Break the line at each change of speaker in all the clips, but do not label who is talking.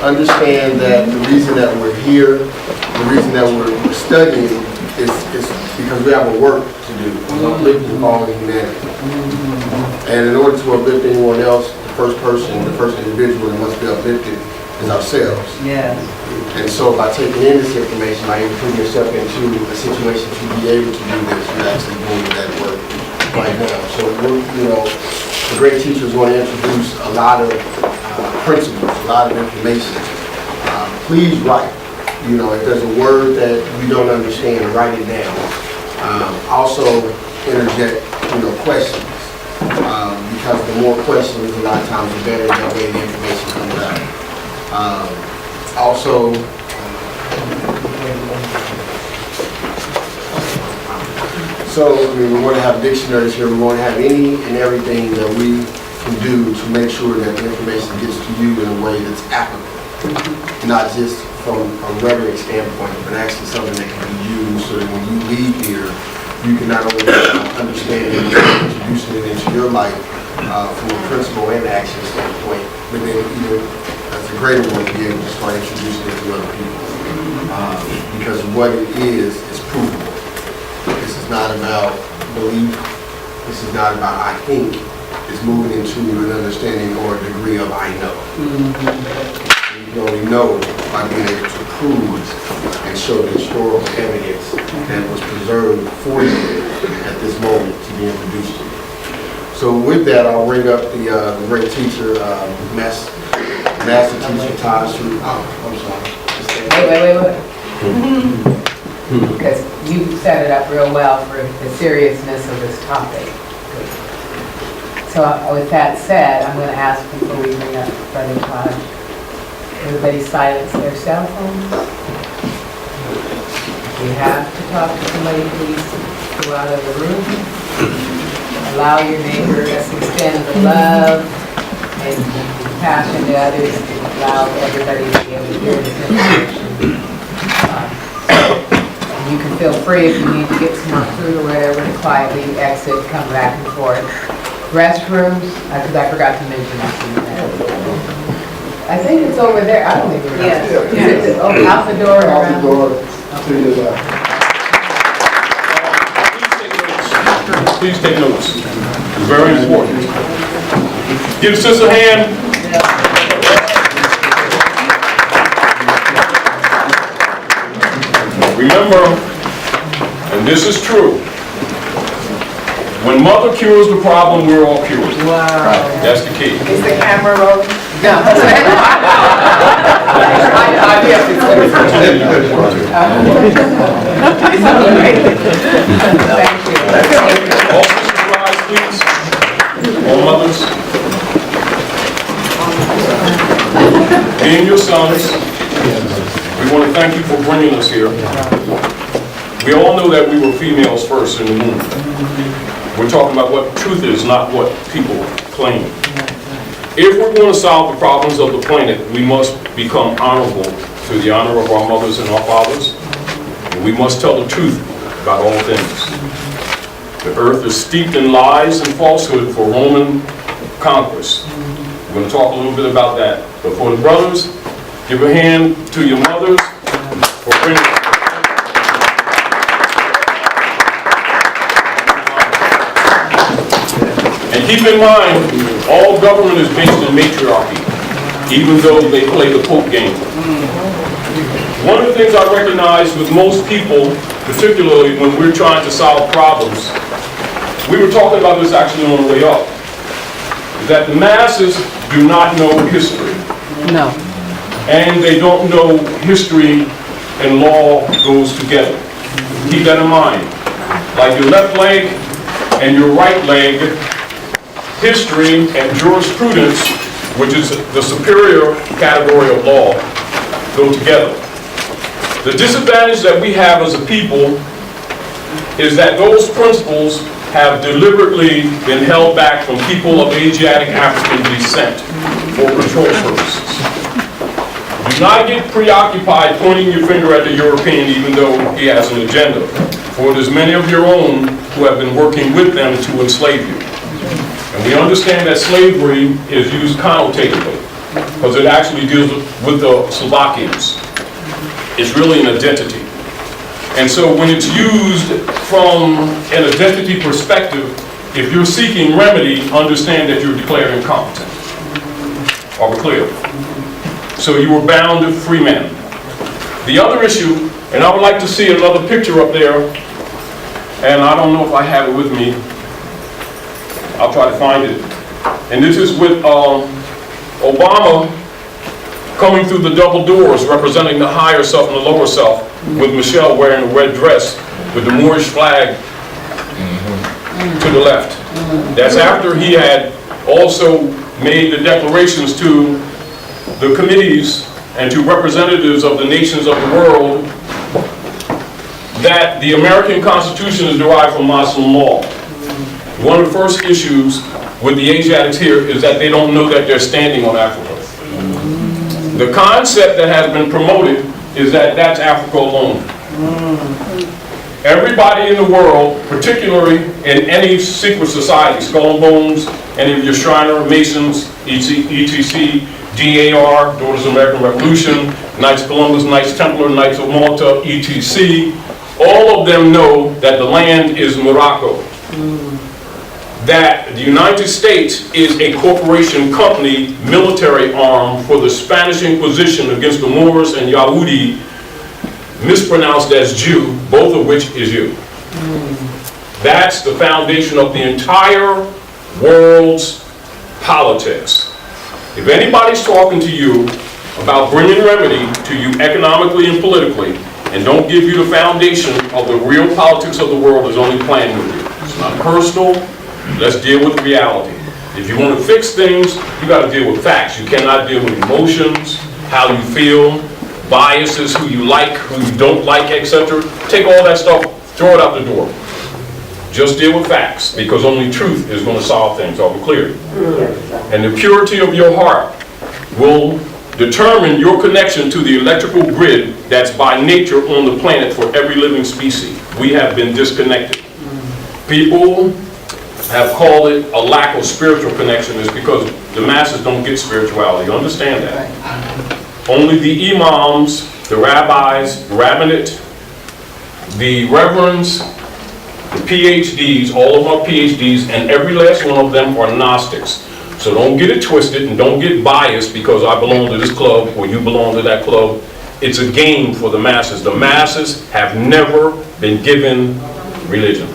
understand that the reason that we're here, the reason that we're studying is because we have a work to do, uplifting all of humanity. And in order to uplift anyone else, the first individual that must be uplifted is ourselves.
Yes.
And so by taking in this information, by even putting yourself into a situation to be able to do this, you're actually doing that work right now. So the great teacher is going to introduce a lot of principles, a lot of information. Please write. If there's a word that you don't understand, write it down. Also interject, questions. Because the more questions, a lot of times, the better that way the information comes out. We're going to have dictionaries here. We're going to have any and everything that we can do to make sure that the information gets to you in a way that's applicable, not just from a rhetoric standpoint, but actually something that can be used so that when you leave here, you can not only understand it, but introducing it into your life from a principle and action standpoint, but then even that's a greater one to be able to start introducing it to other people. Because what it is provable. This is not about belief. This is not about I think. It's moving into an understanding or a degree of I know. You can only know by being able to prove and show the historical evidence that was preserved for you at this moment to be introduced to you. So with that, I'll bring up the great teacher, Master Teacher Taj Tarik. I'm sorry.
Wait. Because you set it up real well for the seriousness of this topic. So with that said, I'm going to ask before we bring up Brother Taj, everybody silence their cell phones. If you have to talk to somebody, please go out of the room. Allow your neighbor to extend the love and compassion to others. Allow everybody to be able to hear this information. You can feel free if you need to get some food or whatever to quietly exit, come back and forth. Restrooms, because I forgot to mention that. I think it's over there. I don't think we're out the door.
Out the door to your left.
Please take notes. It's very important. Give a sister a hand. Remember, and this is true, when mother cures the problem, we're all cured.
Wow.
That's the key.
Is the camera rolling? No. Thank you.
All sisters rise, please. All mothers. Being your sons, we want to thank you for bringing us here. We all know that we were females first in the womb. We're talking about what truth is, not what people claim. If we're going to solve the problems of the planet, we must become honorable to the honor of our mothers and our fathers. And we must tell the truth about all things. The earth is steeped in lies and falsehood for Roman conquest. We're going to talk a little bit about that. But for the brothers, give a hand to your mothers for bringing us. And keep in mind, all government is based in matriarchy, even though they play the Pope game. One of the things I recognize with most people, particularly when we're trying to solve problems, we were talking about this actually on the way up, that the masses do not know history.
No.
And they don't know history and law goes together. Keep that in mind. Like your left leg and your right leg, history and jurisprudence, which is the superior category of law, go together. The disadvantage that we have as a people is that those principles have deliberately been held back from people of Asiatic African descent for control purposes. Do not get preoccupied pointing your finger at the European even though he has an agenda, for there's many of your own who have been working with them to enslave you. And we understand that slavery is used connotatively. because it actually deals with the Slovakians. It's really an identity. And so when it's used from an identity perspective, if you're seeking remedy, understand that you're declared incompetent. Are we clear? So you were bound to free men. The other issue, and I would like to see another picture up there, and I don't know if I have it with me. I'll try to find it. And this is with Obama coming through the double doors, representing the higher self and the lower self, with Michelle wearing a red dress with the Moorish flag to the left. That's after he had also made the declarations to the committees and to representatives of the nations of the world that the American Constitution is derived from Muslim law. One of the first issues with the Asiatics here is that they don't know that they're standing on Africa. The concept that has been promoted is that that's Africa alone. Everybody in the world, particularly in any secret society, Skull and Bones, any of your Shriner, Masons, ETC, DAR, Daughters of the American Revolution, Knights of Columbus, Knights Templar, Knights of Malta, ETC, all of them know that the land is Morocco. That the United States is a corporation company military arm for the Spanish Inquisition against the Moors and Yahudi, mispronounced as Jew, both of which is you. That's the foundation of the entire world's politics. If anybody's talking to you about bringing remedy to you economically and politically, and don't give you the foundation of the real politics of the world, is only playing with you. It's not personal. Let's deal with reality. If you want to fix things, you got to deal with facts. You cannot deal with emotions, how you feel, biases, who you like, who you don't like, etc. Take all that stuff, throw it out the door. Just deal with facts, because only truth is going to solve things. Are we clear? And the purity of your heart will determine your connection to the electrical grid that's by nature on the planet for every living species. We have been disconnected. People have called it a lack of spiritual connection. Is because the masses don't get spirituality. Understand that. Only the imams, the rabbis, the rabbinate, the reverends, the PhDs, all of them are PhDs, and every last one of them are Gnostics. So don't get it twisted and don't get biased because I belong to this club or you belong to that club. It's a game for the masses. The masses have never been given religion.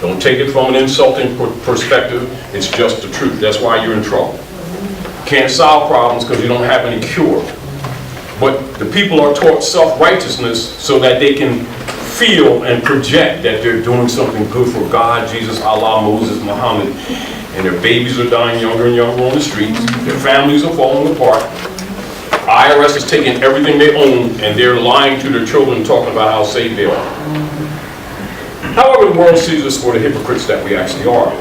Don't take it from an insulting perspective. It's just the truth. That's why you're in trouble. Can't solve problems because you don't have any cure. But the people are taught self-righteousness so that they can feel and project that they're doing something good for God, Jesus, Allah, Moses, Muhammad. And their babies are dying younger and younger on the streets. Their families are falling apart. IRS is taking everything they own and they're lying to their children talking about how safe they are. However, the world sees us for the hypocrites that we actually are.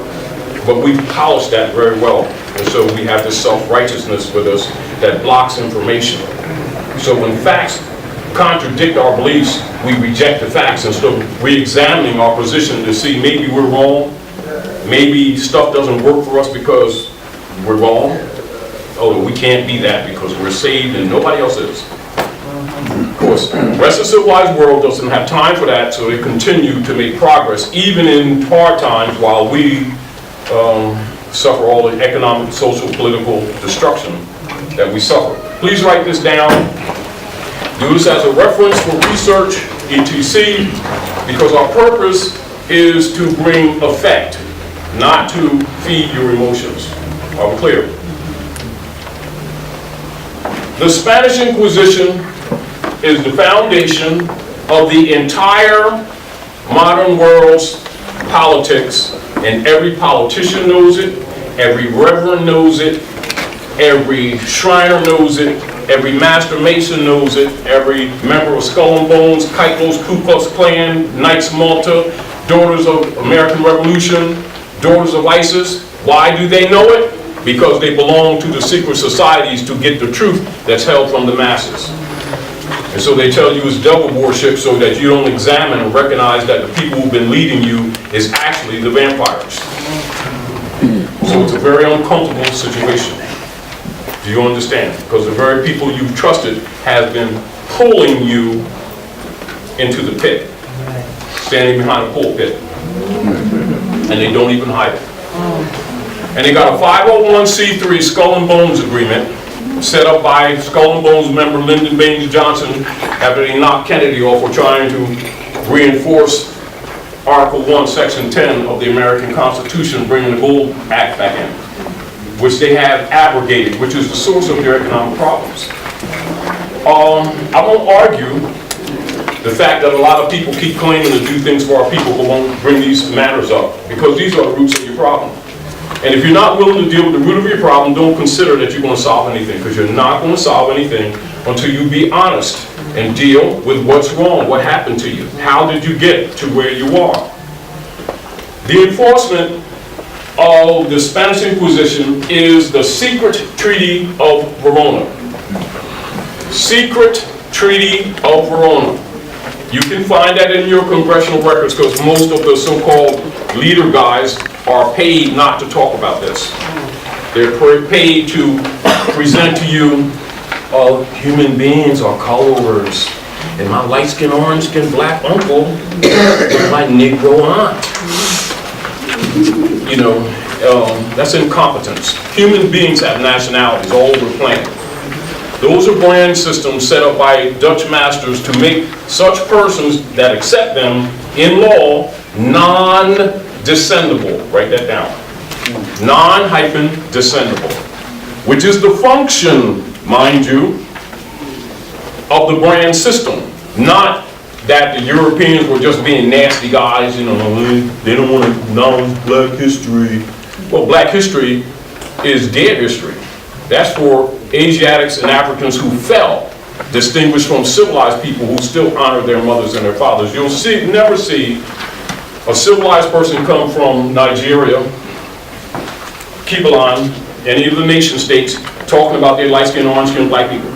But we've polished that very well. And so we have this self-righteousness with us that blocks information. So when facts contradict our beliefs, we reject the facts and start re-examining our position to see maybe we're wrong, maybe stuff doesn't work for us because we're wrong. Oh, we can't be that because we're saved and nobody else is. Of course, the rest of the civilized world doesn't have time for that, so they continue to make progress even in hard times while we suffer all the economic, social, political destruction that we suffer. Please write this down. Do this as a reference for research, etc., because our purpose is to bring effect, not to feed your emotions. Are we clear? The Spanish Inquisition is the foundation of the entire modern world's politics, and every politician knows it, every reverend knows it, every Shriner knows it, every Master Mason knows it, every member of Skull and Bones, Kaitos, Ku Klux Klan, Knights Malta, Daughters of American Revolution, Daughters of ISIS. Why do they know it? Because they belong to the secret societies to get the truth that's held from the masses. And so they tell you it's devil worship so that you don't examine and recognize that the people who've been leading you is actually the vampires. So it's a very uncomfortable situation. Do you understand? Because the very people you've trusted have been pulling you into the pit, standing behind a pulpit, and they don't even hide it. And they got a 501c3 Skull and Bones agreement set up by Skull and Bones member Lyndon Baines Johnson after they knocked Kennedy off for trying to reinforce Article 1, Section 10 of the American Constitution, bringing the Gold Act back in, which they have abrogated, which is the source of their economic problems. I won't argue the fact that a lot of people keep claiming to do things for our people but won't bring these matters up, because these are the roots of your problem. And if you're not willing to deal with the root of your problem, don't consider that you're going to solve anything, because you're not going to solve anything until you be honest and deal with what's wrong, what happened to you, how did you get to where you are. The enforcement of the Spanish Inquisition is the secret treaty of Verona. Secret treaty of Verona. You can find that in your congressional records, because most of the so-called leader guys are paid not to talk about this. They're paid to present to you, human beings are colors, and my light-skinned, orange-skinned black uncle is my Negro aunt. You know, that's incompetence. Human beings have nationalities all over the planet. Those are brand systems set up by Dutch masters to make such persons that accept them in law non-descendable. Write that down. Non-descendable, which is the function, mind you, of the brand system. Not that the Europeans were just being nasty guys, you know, they don't want to acknowledge black history. Well, black history is dead history. That's for Asiatics and Africans who fell, distinguished from civilized people who still honor their mothers and their fathers. You'll never see a civilized person come from Nigeria, Kibalan, any of the nation states, talking about their light-skinned, orange-skinned black people.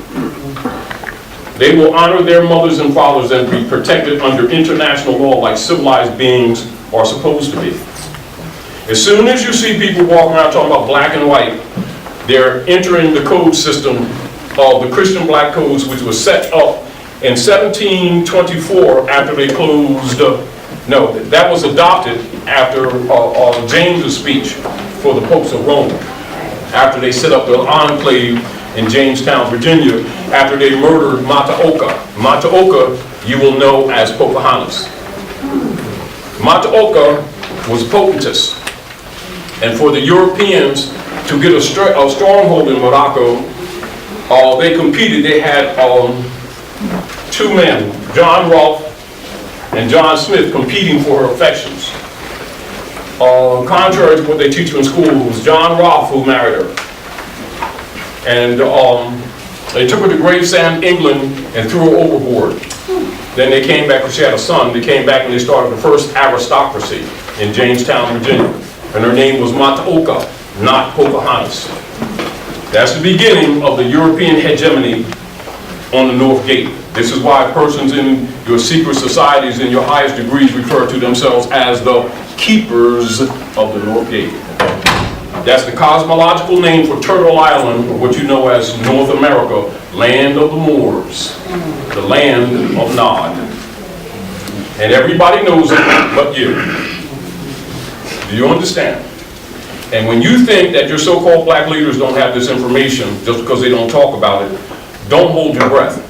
They will honor their mothers and fathers and be protected under international law like civilized beings are supposed to be. As soon as you see people walking around talking about black and white, they're entering the code system of the Christian black codes, which was set up in 1724 after they closed, no, that was adopted after James' speech for the popes of Rome, after they set up the enclave in Jamestown, Virginia, after they murdered Mataoka. Mataoka, you will know as Pocahontas. Mataoka was potentist, and for the Europeans to get a stronghold in Morocco, they competed. They had two men, John Rolfe and John Smith, competing for her affections. Contrary to what they teach you in school, it was John Rolfe who married her. And they took her to Gravesend, England, and threw her overboard. Then they came back, because she had a son, they came back and they started the first aristocracy in Jamestown, Virginia. And her name was Mataoka, not Pocahontas. That's the beginning of the European hegemony on the North Gate. This is why persons in your secret societies in your highest degrees refer to themselves as the keepers of the North Gate. That's the cosmological name for Turtle Island, or what you know as North America, land of the Moors, the land of Nod. And everybody knows it but you. Do you understand? And when you think that your so-called black leaders don't have this information just because they don't talk about it, don't hold your breath,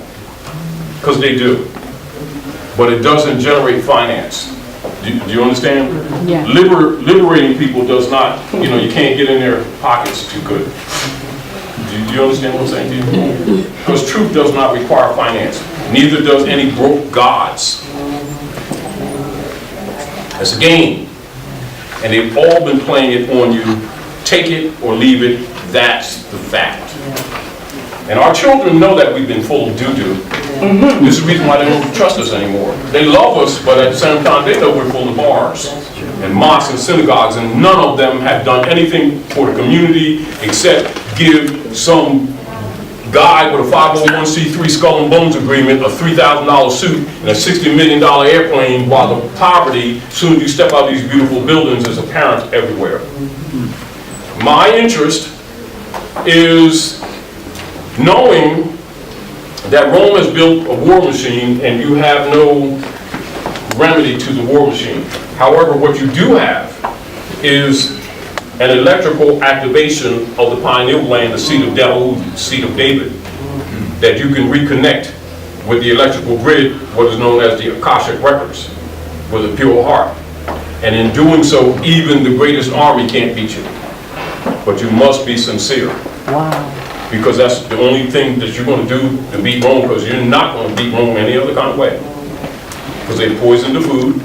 because they do. But it doesn't generate finance. Do you understand?
Yeah.
Liberating people does not, you can't get in their pockets too good. Do you understand what I'm saying to you? Because truth does not require finance. Neither does any broke gods. It's a game. And they've all been playing it on you. Take it or leave it. That's the fact. And our children know that we've been full of doo-doo. This is the reason why they don't trust us anymore. They love us, but at the same time, they know we're full of bars and mosques and synagogues, and none of them have done anything for the community except give some guy with a 501c3 Skull and Bones agreement, a $3,000 suit, and a $60 million airplane, while the poverty, as soon as you step out of these beautiful buildings, is apparent everywhere. My interest is knowing that Rome has built a war machine and you have no remedy to the war machine. However, what you do have is an electrical activation of the pineal gland, the seat of David, the seat of David, that you can reconnect with the electrical grid, what is known as the Akashic records, with a pure heart. And in doing so, even the greatest army can't beat you. But you must be sincere.
Wow.
Because that's the only thing that you're going to do to beat Rome, because you're not going to beat Rome any other kind of way. Because they poisoned the food.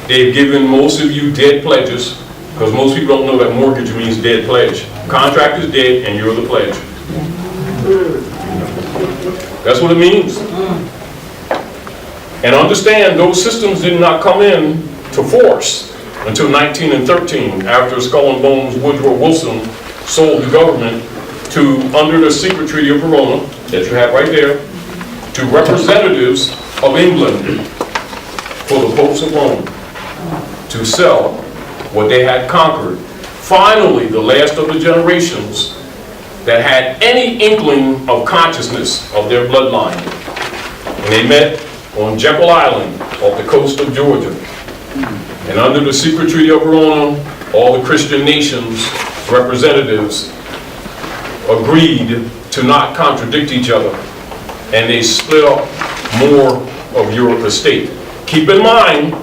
They've given most of you dead pledges, because most people don't know that mortgage means dead pledge. Contract is dead and you're the pledge. That's what it means. And understand, those systems did not come in to force until 1913, after Skull and Bones Woodrow Wilson sold the government to, under the secret treaty of Verona, that you have right there, to representatives of England for the popes of Rome to sell what they had conquered. Finally, the last of the generations that had any inkling of consciousness of their bloodline. And they met on Jekyll Island off the coast of Georgia. And under the secret treaty of Verona, all the Christian nations, representatives, agreed to not contradict each other. And they split up more of your estate. Keep in mind,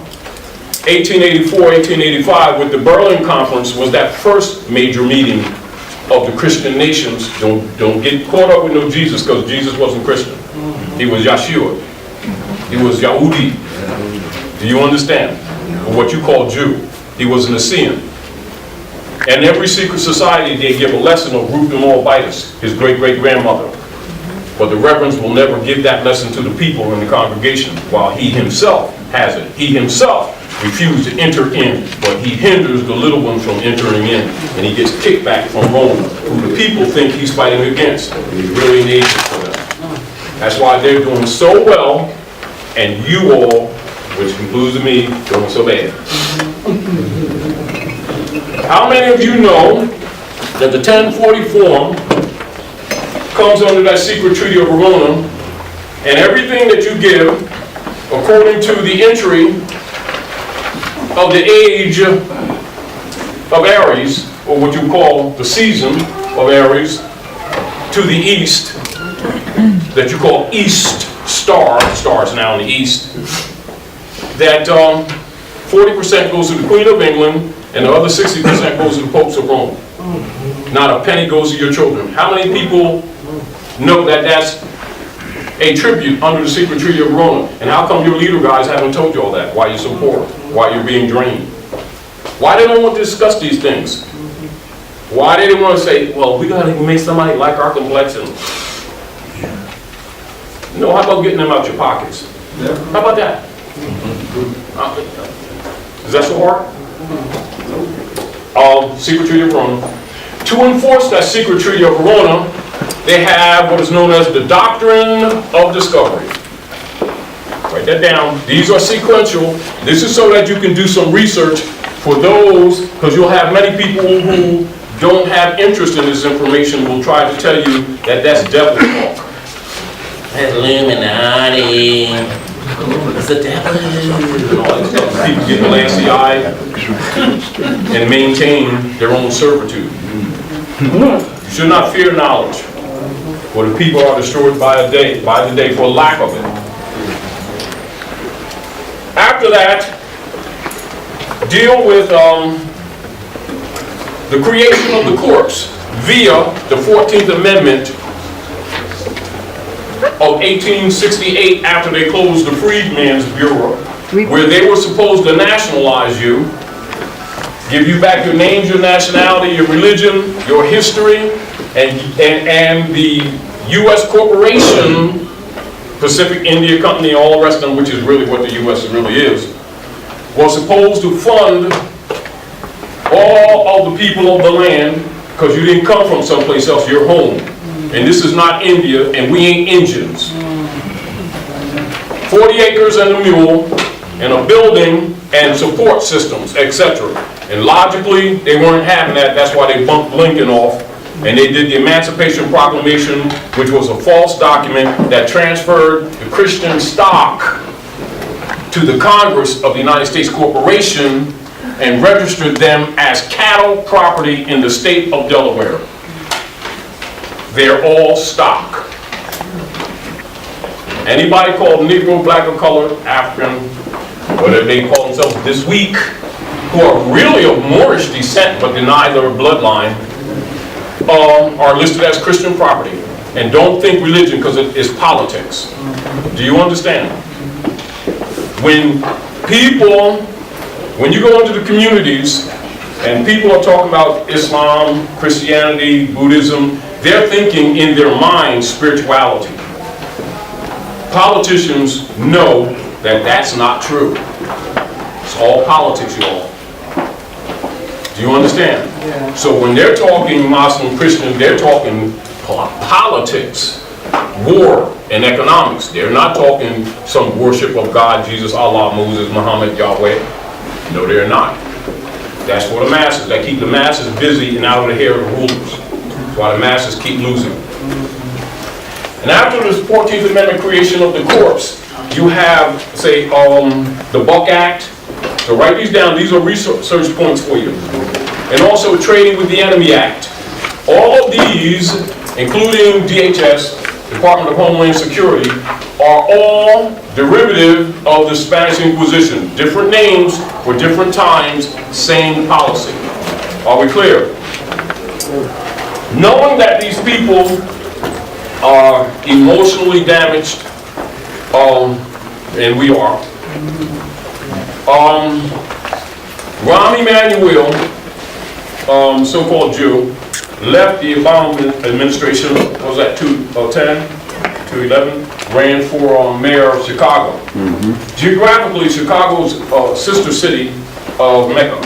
1884, 1885, with the Berlin Conference, was that first major meeting of the Christian nations. Don't get caught up with no Jesus, because Jesus wasn't Christian. He was Yeshua. He was Yahudi. Do you understand? Or what you call Jew. He was an Essene. And every secret society, they give a lesson of Ruth de Morbitus, his great-great-grandmother. But the reverends will never give that lesson to the people in the congregation, while he himself has it. He himself refused to enter in, but he hinders the little ones from entering in, and he gets kickback from Rome, who the people think he's fighting against. He's really an agent for them. That's why they're doing so well, and you all, which includes me, doing so bad. How many of you know that the 1040 form comes under that secret treaty of Verona, and everything that you give, according to the entry of the age of Aries, or what you call the season of Aries, to the east, that you call East Star, stars now in the east, that 40% goes to the Queen of England, and the other 60% goes to the popes of Rome. Not a penny goes to your children. How many people know that that's a tribute under the secret treaty of Verona? And how come your leader guys haven't told you all that? Why you're so poor? Why you're being drained? Why they don't want to discuss these things? Why they didn't want to say, well, we got to make somebody like our complexion. No, how about getting them out your pockets? How about that? Is that so hard? Secret treaty of Verona. To enforce that secret treaty of Verona, they have what is known as the doctrine of discovery. Write that down. These are sequential. This is so that you can do some research for those, because you'll have many people who don't have interest in this information will try to tell you that that's devil talk. Illuminati. It's the devil. People get glassy eyed and maintain their own servitude. You should not fear knowledge, for the people are destroyed by the day for lack of it. After that, deal with the creation of the courts via the 14th Amendment of 1868, after they closed the Freedmen's Bureau, where they were supposed to nationalize you, give you back your names, your nationality, your religion, your history, and the U.S. corporation, Pacific India Company, all the rest of them, which is really what the U.S. really is, was supposed to fund all of the people of the land, because you didn't come from someplace else, you're home. And this is not India, and we ain't Indians. 40 acres and a mule, and a building, and support systems, etc. And logically, they weren't having that. That's why they bumped Lincoln off And they did the Emancipation Proclamation, which was a false document that transferred the Christian stock to the Congress of the United States Corporation and registered them as cattle property in the state of Delaware. They're all stock. Anybody called Negro, black or colored, African, whatever they call themselves this week, who are really of Moorish descent but deny their bloodline, are listed as Christian property. And don't think religion because it is politics. Do you understand? When you go into the communities and people are talking about Islam, Christianity, Buddhism, they're thinking in their mind spirituality. Politicians know that that's not true. It's all politics, y'all. Do you understand?
Yeah.
So when they're talking Muslim, Christian, they're talking politics, war, and economics. They're not talking some worship of God, Jesus, Allah, Moses, Muhammad, Yahweh. No, they're not. That's for the masses. That keep the masses busy and out of the hair of the rulers. That's why the masses keep losing. And after this 14th Amendment creation of the courts, you have, say, the Buck Act. So write these down. These are research points for you. And also Trading with the Enemy Act. All of these, including DHS, Department of Homeland Security, are all derivative of the Spanish Inquisition. Different names for different times, same policy. Are we clear? Knowing that these people are emotionally damaged, and we are, Rahm Emanuel, so-called Jew, left the Obama administration, what was that, 2010, 2011, ran for mayor of Chicago. Geographically, Chicago's sister city of Mecca.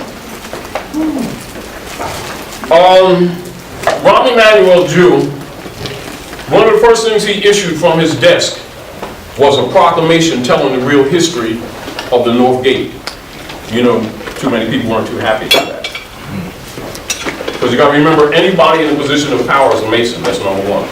Rahm Emanuel, Jew, one of the first things he issued from his desk was a proclamation telling the real history of the North Gate. You know, too many people weren't too happy with that. Because you got to remember, anybody in a position of power is a Mason. That's number one.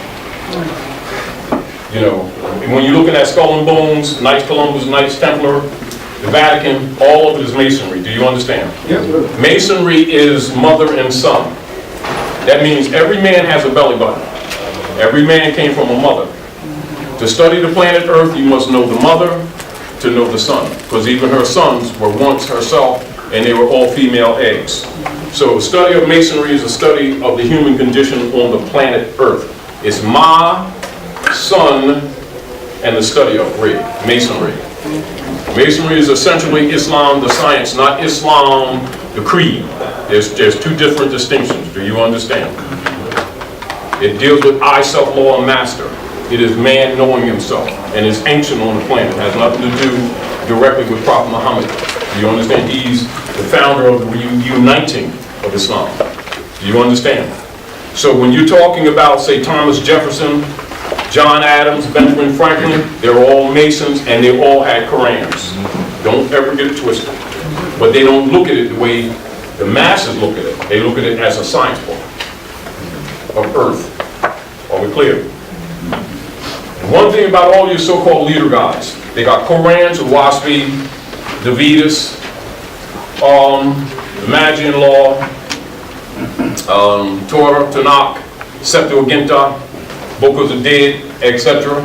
You know, when you're looking at Skull and Bones, Knights Columbus, Knights Templar, the Vatican, all of it is Masonry. Do you understand?
Yes, sir.
Masonry is mother and son. That means every man has a belly button. Every man came from a mother. To study the planet Earth, you must know the mother to know the son. Because even her sons were once herself, and they were all female eggs. So a study of Masonry is a study of the human condition on the planet Earth. It's Ma, Son, and the study of Masonry. Masonry is essentially Islam, the science, not Islam, the creed. There's two different distinctions. Do you understand? It deals with I, self, law, and master. It is man knowing himself, and it's ancient on the planet. It has nothing to do directly with Prophet Muhammad. Do you understand? He's the founder of the reuniting of Islam. Do you understand? So when you're talking about, say, Thomas Jefferson, John Adams, Benjamin Franklin, they're all Masons, and they all had Korans. Don't ever get it twisted. But they don't look at it the way the masses look at it. They look at it as a science book of Earth. Are we clear? One thing about all your so-called leader guys, they got Korans, Waspi, the Vedas, the Magian Law, Torah, Tanakh, Septuaginta, Book of the Dead, etc.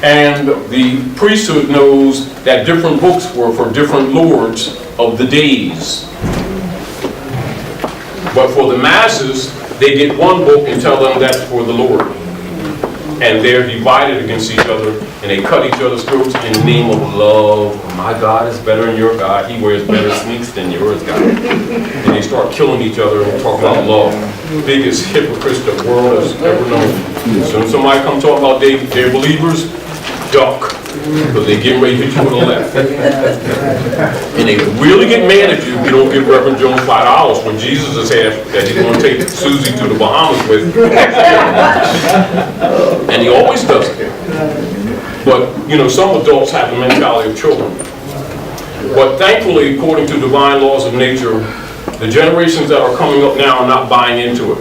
And the priesthood knows that different books were for different lords of the days. But for the masses, they get one book and tell them that's for the Lord. And they're divided against each other, and they cut each other's throats in the name of love. My God is better than your God. He wears better sneaks than yours, God. And they start killing each other and talk about love. Biggest hypocrites the world has ever known. So when somebody come talk about they're believers, duck. Because they get ready to hit you with a left. And they really get mad at you if you don't give Reverend Jones $5 when Jesus is half that he's going to take Susie to the Bahamas with. And he always does it. But, you know, some adults have the mentality of children. But thankfully, according to divine laws of nature, the generations that are coming up now are not buying into it.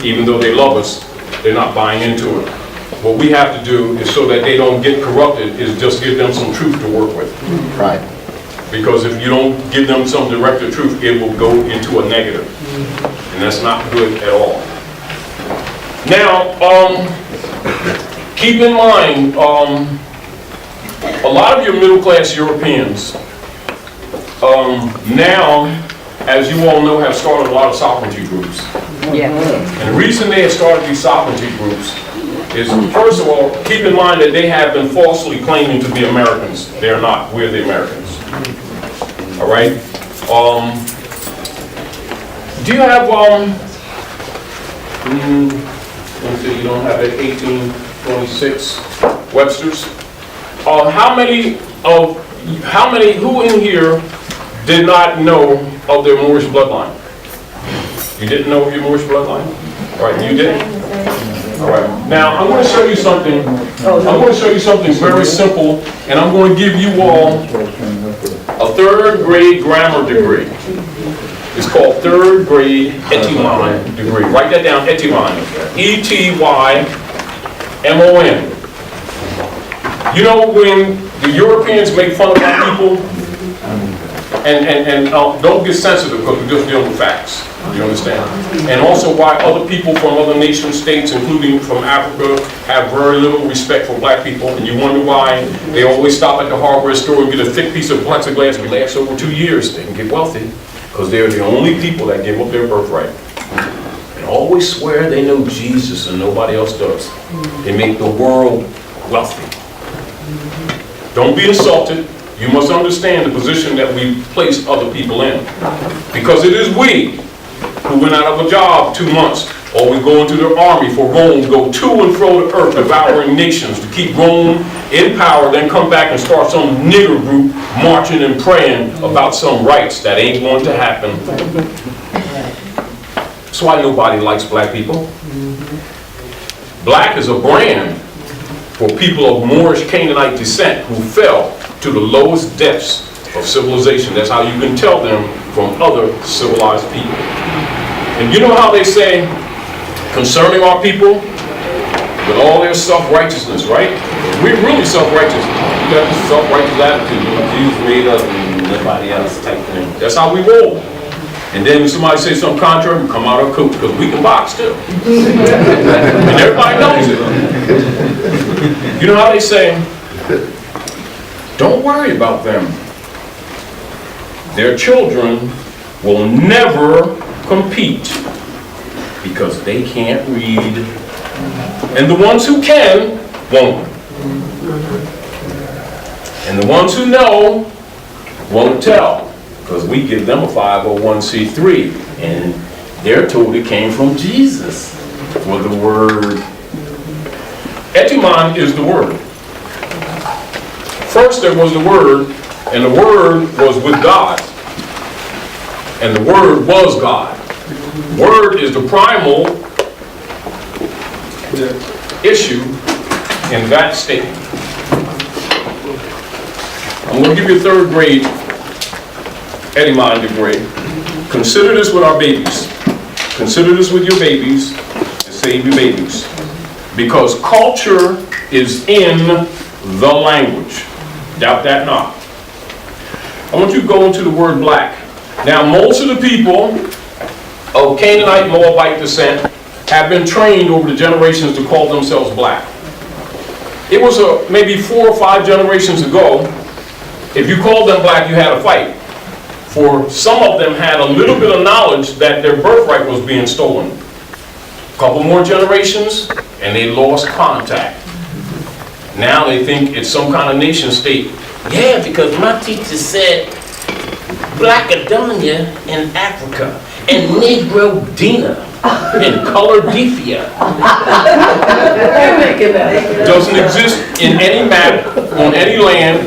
Even though they love us, they're not buying into it. What we have to do is, so that they don't get corrupted, is just give them some truth to work with.
Right.
Because if you don't give them some direct truth, it will go into a negative. And that's not good at all. Now, keep in mind, a lot of your middle-class Europeans now, as you all know, have started a lot of sovereignty groups.
Yeah.
And the reason they have started these sovereignty groups is, first of all, keep in mind that they have been falsely claiming to be Americans. They're not. We're the Americans. All right? Do you have, let's see, you don't have that 1826 Webster's? Who in here did not know of their Moorish bloodline? You didn't know of your Moorish bloodline? All right, you didn't? All right. Now, I'm going to show you something. I'm going to show you something very simple, and I'm going to give you all a 3rd grade grammar degree. It's called 3rd grade Ethymon degree. Write that down, Ethymon. E-T-Y-M-O-N. You know, when the Europeans make fun of our people, and don't get sensitive because we're just dealing with facts. You understand? And also why other people from other nation states, including from Africa, have very little respect for black people. And you wonder why they always stop at the hardware store and get a thick piece of plexiglass and last over 2 years. They can get wealthy because they're the only people that give up their birthright. And always swear they know Jesus and nobody else does. They make the world wealthy. Don't be insulted. You must understand the position that we place other people in. Because it is we who went out of a job 2 months, or we go into the army for Rome, go to and fro the earth, devouring nations to keep Rome in power, then come back and start some nigger group marching and praying about some rights that ain't going to happen. That's why nobody likes black people. Black is a brand for people of Moorish Canaanite descent who fell to the lowest depths of civilization. That's how you can tell them from other civilized people. And you know how they say, concerning our people, with all their self-righteousness, right? We're really self-righteous. We got this self-righteous attitude, Jesus made us and nobody else type thing. That's how we roll. And then when somebody says something contrary, we come out of coach, because we can box too. And everybody knows it. You know how they say, don't worry about them. Their children will never compete because they can't read. And the ones who can, won't. And the ones who know, won't tell. Because we give them a 501c3. And they're told it came from Jesus for the word. Ethymon is the word. First there was the word, and the word was with God. And the word was God. Word is the primal issue in that statement. I'm going to give you a 3rd grade Ethymon degree. Consider this with our babies. Consider this with your babies and save your babies. Because culture is in the language. Doubt that not. I want you to go into the word black. Now, most of the people of Canaanite, Moabite descent have been trained over the generations to call themselves black. It was maybe 4 or 5 generations ago, if you called them black, you had a fight. For some of them had a little bit of knowledge that their birthright was being stolen. A couple more generations, and they lost contact. Now they think it's some kind of nation state.
Yeah, because my teacher said Blackadonia in Africa and Negro Dina in Colourdifia
Doesn't exist in any map on any land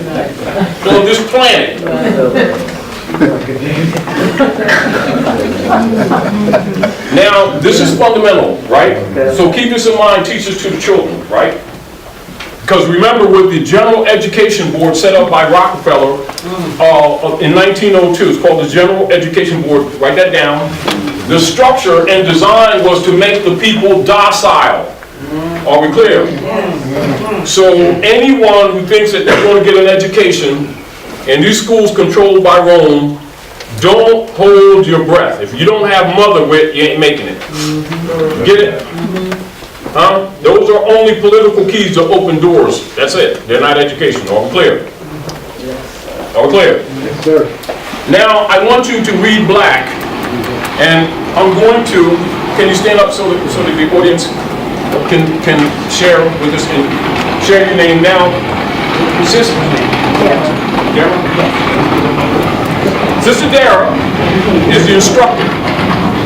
on this planet. Now, this is fundamental, right? So keep this in mind, teachers to the children, right? Because remember, with the General Education Board set up by Rockefeller in 1902, it's called the General Education Board, write that down. The structure and design was to make the people docile. Are we clear? So anyone who thinks that they're going to get an education in these schools controlled by Rome, don't hold your breath. If you don't have mother wit, you ain't making it. Get it? Huh? Those are only political keys to open doors. That's it. They're not education. Are we clear? Are we clear?
Yes, sir.
Now, I want you to read black, and I'm going to, can you stand up so that the audience can share with us and share your name now? Sister Dara? Sister Dara is the instructor.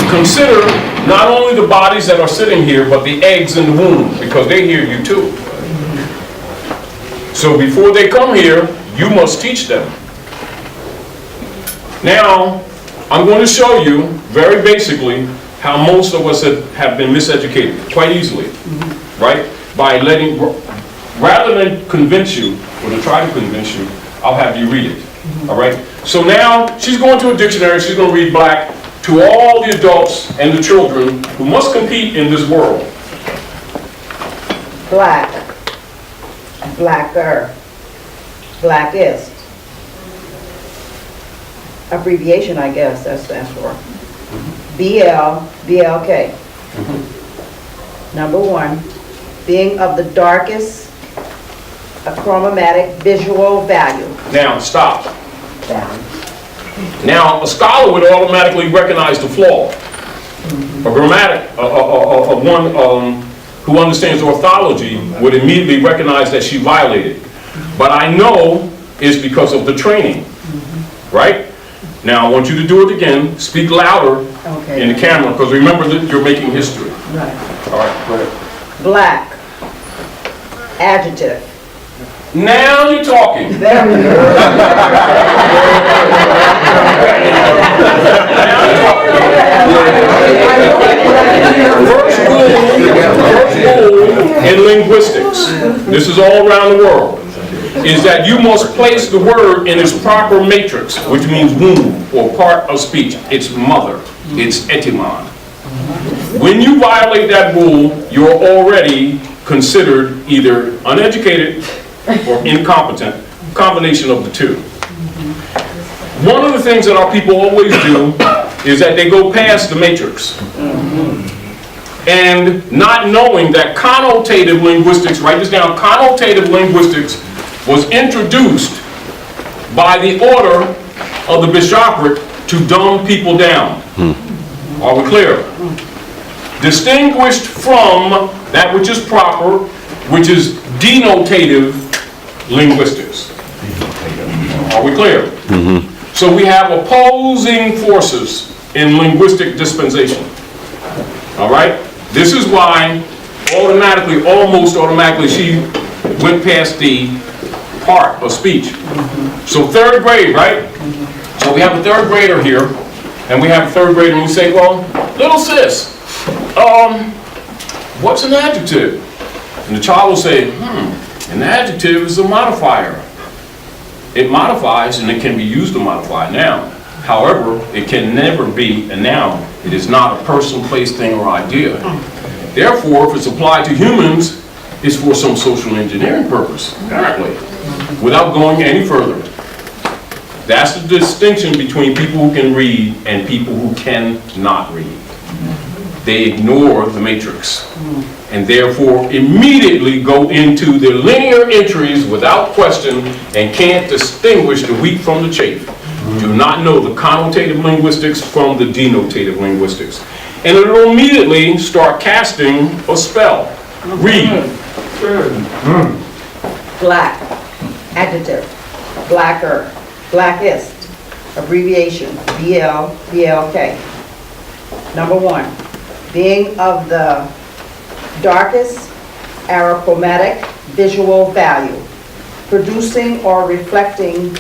Consider not only the bodies that are sitting here, but the eggs in the womb, because they hear you too. So before they come here, you must teach them. Now, I'm going to show you, very basically, how most of us have been miseducated, quite easily, right? By letting, rather than convince you, or to try to convince you, I'll have you read it, all right? So now, she's going to a dictionary, she's going to read black to all the adults and the children who must compete in this world.
Black, blacker, blackest. Abbreviation, I guess, that stands for. BLK. Number one, being of the darkest achromatic visual value.
Now, stop.
Down.
Now, a scholar would automatically recognize the flaw. A grammatic, one who understands orthology would immediately recognize that she violated. But I know it's because of the training, right? Now, I want you to do it again. Speak louder in the camera, because remember that you're making history.
Right.
All right, go ahead.
Black, adjective.
Now you're talking.
There we go.
First rule in linguistics, this is all around the world, is that you must place the word in its proper matrix, which means womb or part of speech. It's mother. It's etymon. When you violate that rule, you're already considered either uneducated or incompetent, combination of the two. One of the things that our people always do is that they go past the matrix. And not knowing that connotative linguistics, write this down, connotative linguistics was introduced by the order of the bishopric to dumb people down. Are we clear? Distinguished from that which is proper, which is denotative linguistics. Are we clear? So we have opposing forces in linguistic dispensation. All right? This is why automatically, almost automatically, she went past the part of speech. So third grade, right? So we have a third grader here, and we have a third grader, and we say, well, little sis, what's an adjective? And the child will say, an adjective is a modifier. It modifies, and it can be used to modify a noun. However, it can never be a noun. It is not a person, place, thing, or idea. Therefore, if it's applied to humans, it's for some social engineering purpose, apparently, without going any further. That's the distinction between people who can read and people who cannot read. They ignore the matrix, and therefore immediately go into the linear entries without question and can't distinguish the wheat from the chaff. Do not know the connotative linguistics from the denotative linguistics. And it will immediately start casting a spell. Read.
Black, adjective. Blacker, blackest. Abbreviation, BLK. Number one, being of the darkest achromatic visual value, producing or reflecting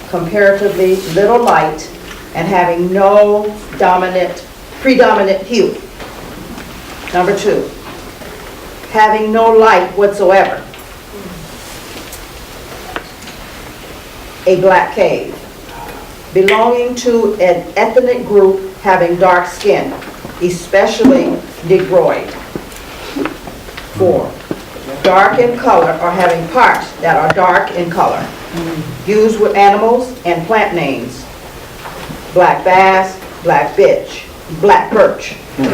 comparatively little light and having no predominant hue. Number two, having no light whatsoever. A black cave, belonging to an ethnic group having dark skin, especially Negroid. 4, dark in color or having parts that are dark in color, used with animals and plant names. Black bass, black bitch, black birch.
Keep in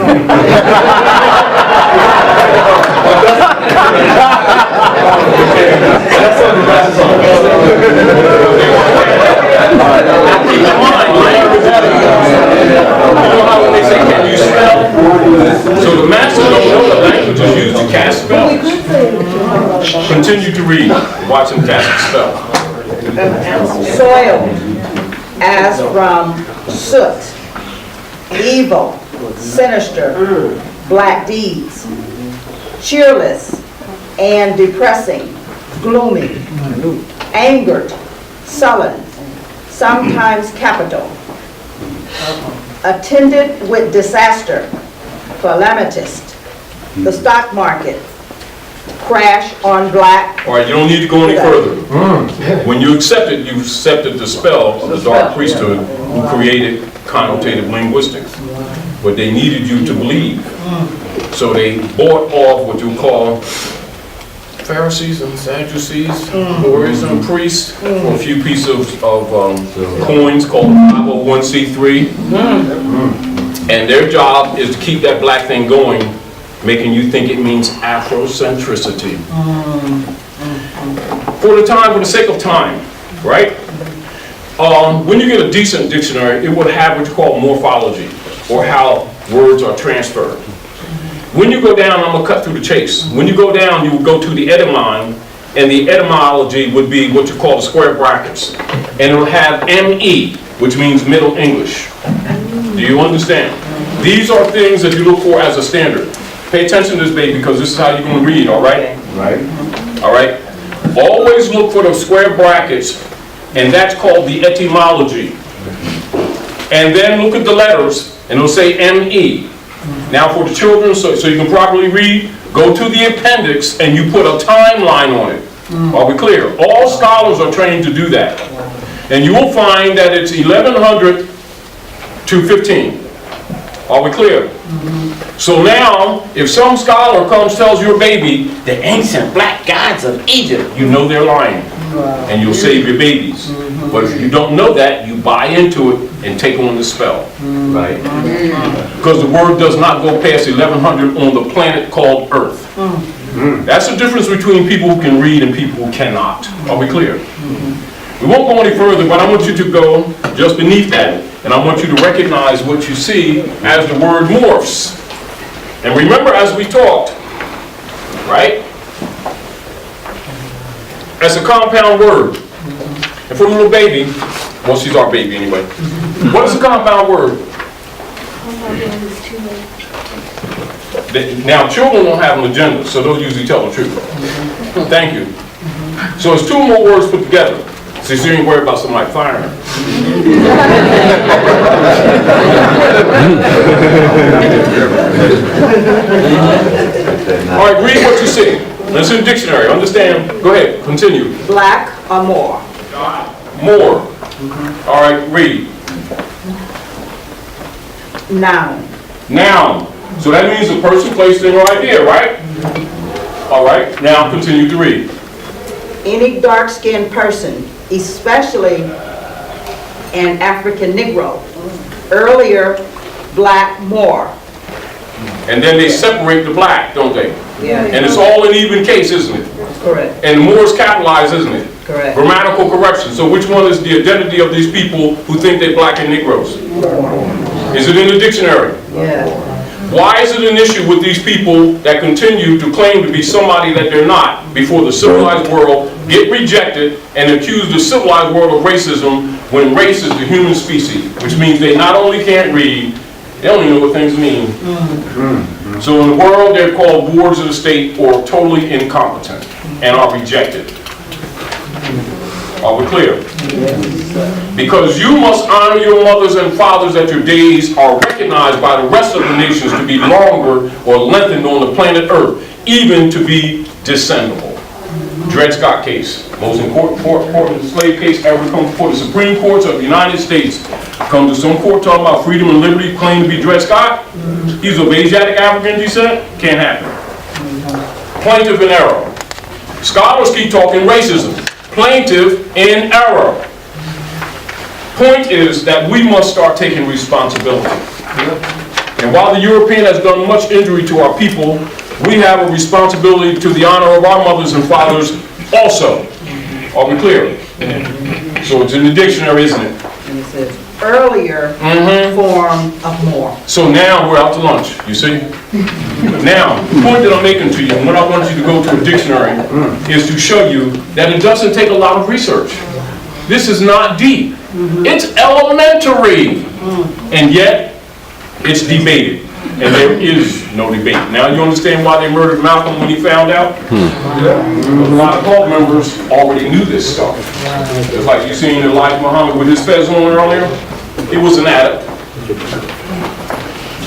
mind, language, you know how when they say, can you spell? So the masters don't know the language is used to cast spells. Continue to read, watch them cast a spell.
Soil, as from soot, evil, sinister, black deeds, cheerless and depressing, gloomy, angered, sullen, sometimes capital, attended with disaster, calamitous, the stock market, crash on black.
All right, you don't need to go any further. When you accepted the spell of the dark priesthood who created connotative linguistics. But they needed you to believe. So they bought off what you call Pharisees and Sadducees, warriors and priests, for a few pieces of coins called 501c3. And their job is to keep that black thing going, making you think it means Afrocentricity. For the sake of time, right? When you get a decent dictionary, it would have what you call morphology, or how words are transferred. When you go down, I'm going to cut through the chase. When you go down, you will go to the etymon, and the etymology would be what you call the square brackets. And it will have ME, which means Middle English. Do you understand? These are things that you look for as a standard. Pay attention to this, baby, because this is how you're going to read, all right?
Right.
All right? Always look for the square brackets, and that's called the etymology. And then look at the letters, and it'll say ME. Now for the children, so you can properly read, go to the appendix, and you put a timeline on it. Are we clear? All scholars are trained to do that. And you will find that it's 1100 to 15. Are we clear? So now, if some scholar comes tells your baby, the ancient black gods of Egypt, you know they're lying. And you'll save your babies. But if you don't know that, you buy into it and take on the spell. Right? Because the word does not go past 1100 on the planet called Earth. That's the difference between people who can read and people who cannot. Are we clear? We won't go any further, but I want you to go just beneath that. And I want you to recognize what you see as the word morphs. And remember, as we talked, right? That's a compound word. And for the little baby, well, she's our baby anyway. What is a compound word? Now, children don't have an agenda, so they'll usually tell the truth. Thank you. So it's two or more words put together. So you ain't worried about somebody firing her. All right, read what you see. It's in the dictionary. Understand? Go ahead. Continue.
Black or more.
More. All right, read.
Noun.
Noun. So that means a person, place, thing, or idea, right? All right, now continue to read.
Any dark-skinned person, especially an African Negro. Earlier, black Moor.
And then they separate the black, don't they?
Yeah.
And it's all an even case, isn't it?
Correct.
And the Moor is capitalized, isn't it?
Correct.
Grammatical correction. So which one is the identity of these people who think they're black and Negroes? Is it in the dictionary?
Yeah.
Why is it an issue with these people that continue to claim to be somebody that they're not before the civilized world get rejected and accuse the civilized world of racism when race is the human species, which means they not only can't read, they don't even know what things mean. So in the world, they're called wards of the state or totally incompetent and are rejected. Are we clear? Because you must honor your mothers and fathers that your days are recognized by the rest of the nations to be longer or lengthened on the planet Earth, even to be descendable. Dred Scott case, most important slave case ever come before the Supreme Courts of the United States, come to some court talking about freedom and liberty, claim to be Dred Scott. He's of Asiatic African descent. Can't happen. Plaintiff in error. Scholars keep talking racism. Plaintiff in error. Point is that we must start taking responsibility. And while the European has done much injury to our people, we have a responsibility to the honor of our mothers and fathers also. Are we clear? So it's in the dictionary, isn't it?
And it says earlier form of more.
So now we're out to lunch, you see? Now, the point that I'm making to you, and what I want you to go to a dictionary, is to show you that it doesn't take a lot of research. This is not deep. It's elementary. And yet, it's debated. And there is no debate. Now you understand why they murdered Malcolm when he found out? A lot of cult members already knew this stuff. It's like you seen Elijah Muhammad with his fez on earlier. He was an adept.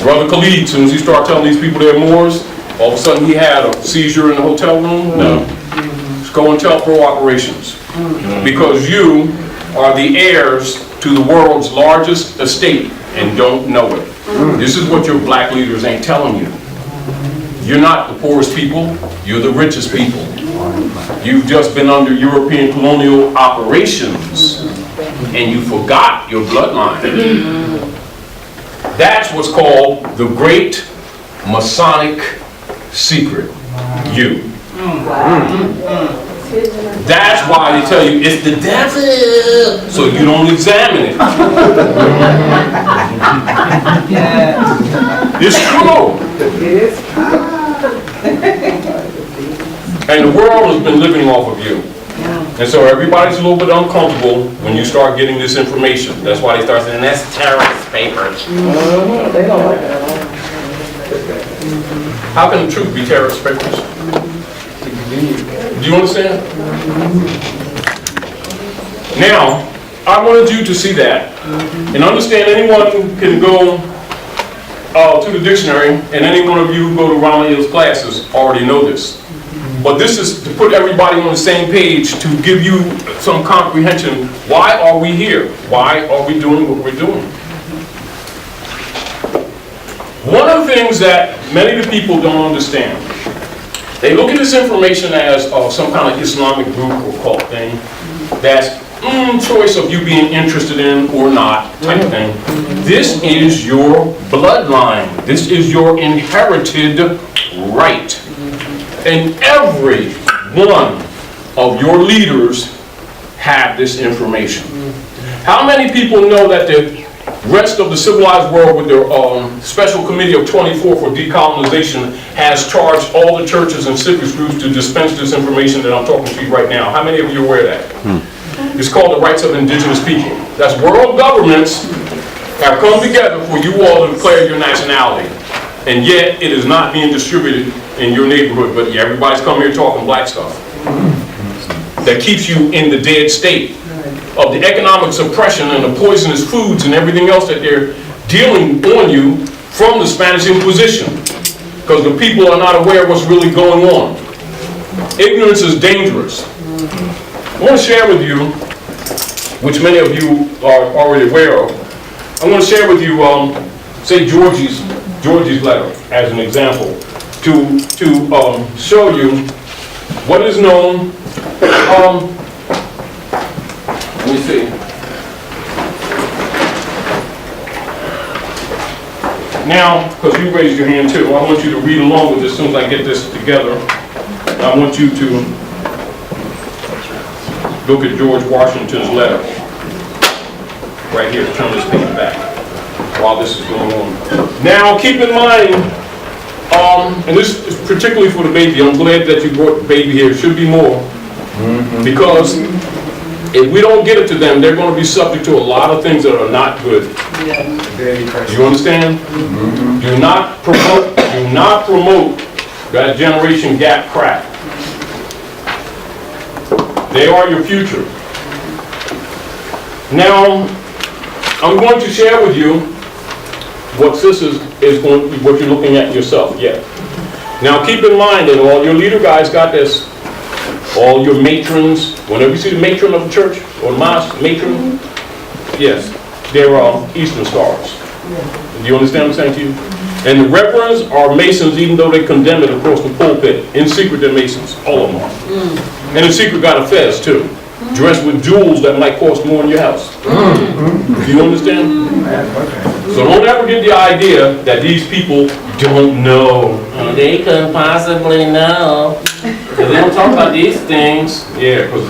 Brother Khalid, as soon as he started telling these people they're Moors, all of a sudden he had a seizure in the hotel room. No. Just go and tell pro operations. Because you are the heirs to the world's largest estate and don't know it. This is what your black leaders ain't telling you. You're not the poorest people, you're the richest people. You've just been under European colonial operations and you forgot your bloodline. That's what's called the Great Masonic Secret. You. That's why they tell you it's the devil, so you don't examine it. It's true. And the world has been living off of you. And so everybody's a little bit uncomfortable when you start getting this information. That's why they start saying, that's terrorist papers.
They don't like that.
How can the truth be terrorist papers? Do you understand? Now, I wanted you to see that and understand anyone can go to the dictionary, and any one of you who go to Ramaliel's classes already know this. But this is to put everybody on the same page to give you some comprehension. Why are we here? Why are we doing what we're doing? One of the things that many of the people don't understand, they look at this information as some kind of Islamic group or cult thing. That's choice of you being interested in or not type thing. This is your bloodline. This is your inherited right. And every one of your leaders have this information. How many people know that the rest of the civilized world with their special committee of 24 for decolonization has charged all the churches and civics groups to dispense this information that I'm talking to you right now? How many of you are aware of that? It's called the rights of indigenous people. That's world governments have come together for you all to declare your nationality. And yet it is not being distributed in your neighborhood, but everybody's come here talking black stuff. That keeps you in the dead state of the economic suppression and the poisonous foods and everything else that they're dealing on you from the Spanish Inquisition. Because the people are not aware of what's really going on. Ignorance is dangerous. I want to share with you, which many of you are already aware of, I want to share with you, say Georgie's letter as an example, to show you what is known, let me see. Now, because you raised your hand too, I want you to read along with this as soon as I get this together. I want you to look at George Washington's letter. Right here, turn this page back while this is going on. Now, keep in mind, and this is particularly for the baby. I'm glad that you brought the baby here. It should be more. Because if we don't get it to them, they're going to be subject to a lot of things that are not good. You understand? Do not promote that generation gap crap. They are your future. Now, I'm going to share with you what this is going to be, what you're looking at yourself. Yeah. Now, keep in mind that all your leader guys got this. All your matrons, whenever you see the matron of the church or mosque, matron, yes, they're Eastern stars. Do you understand what I'm saying to you? And the reverends are Masons, even though they condemn it across the pulpit. In secret, they're Masons. All of them are. And in secret, got a fez, too. Dressed with jewels that might cost more in your house. Do you understand? So don't ever get the idea that these people don't know. They couldn't possibly know. Because they don't talk about these things. Yeah, because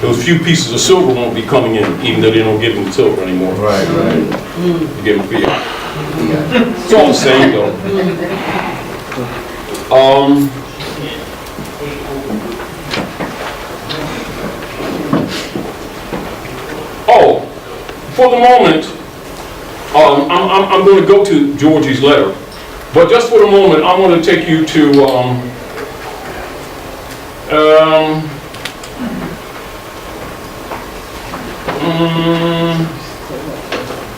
those few pieces of silver won't be coming in, even though they don't give them silver anymore.
Right.
You give them fiat. It's all the same, though. Oh, for the moment, I'm going to go to Georgie's letter, but just for the moment, I want to take you to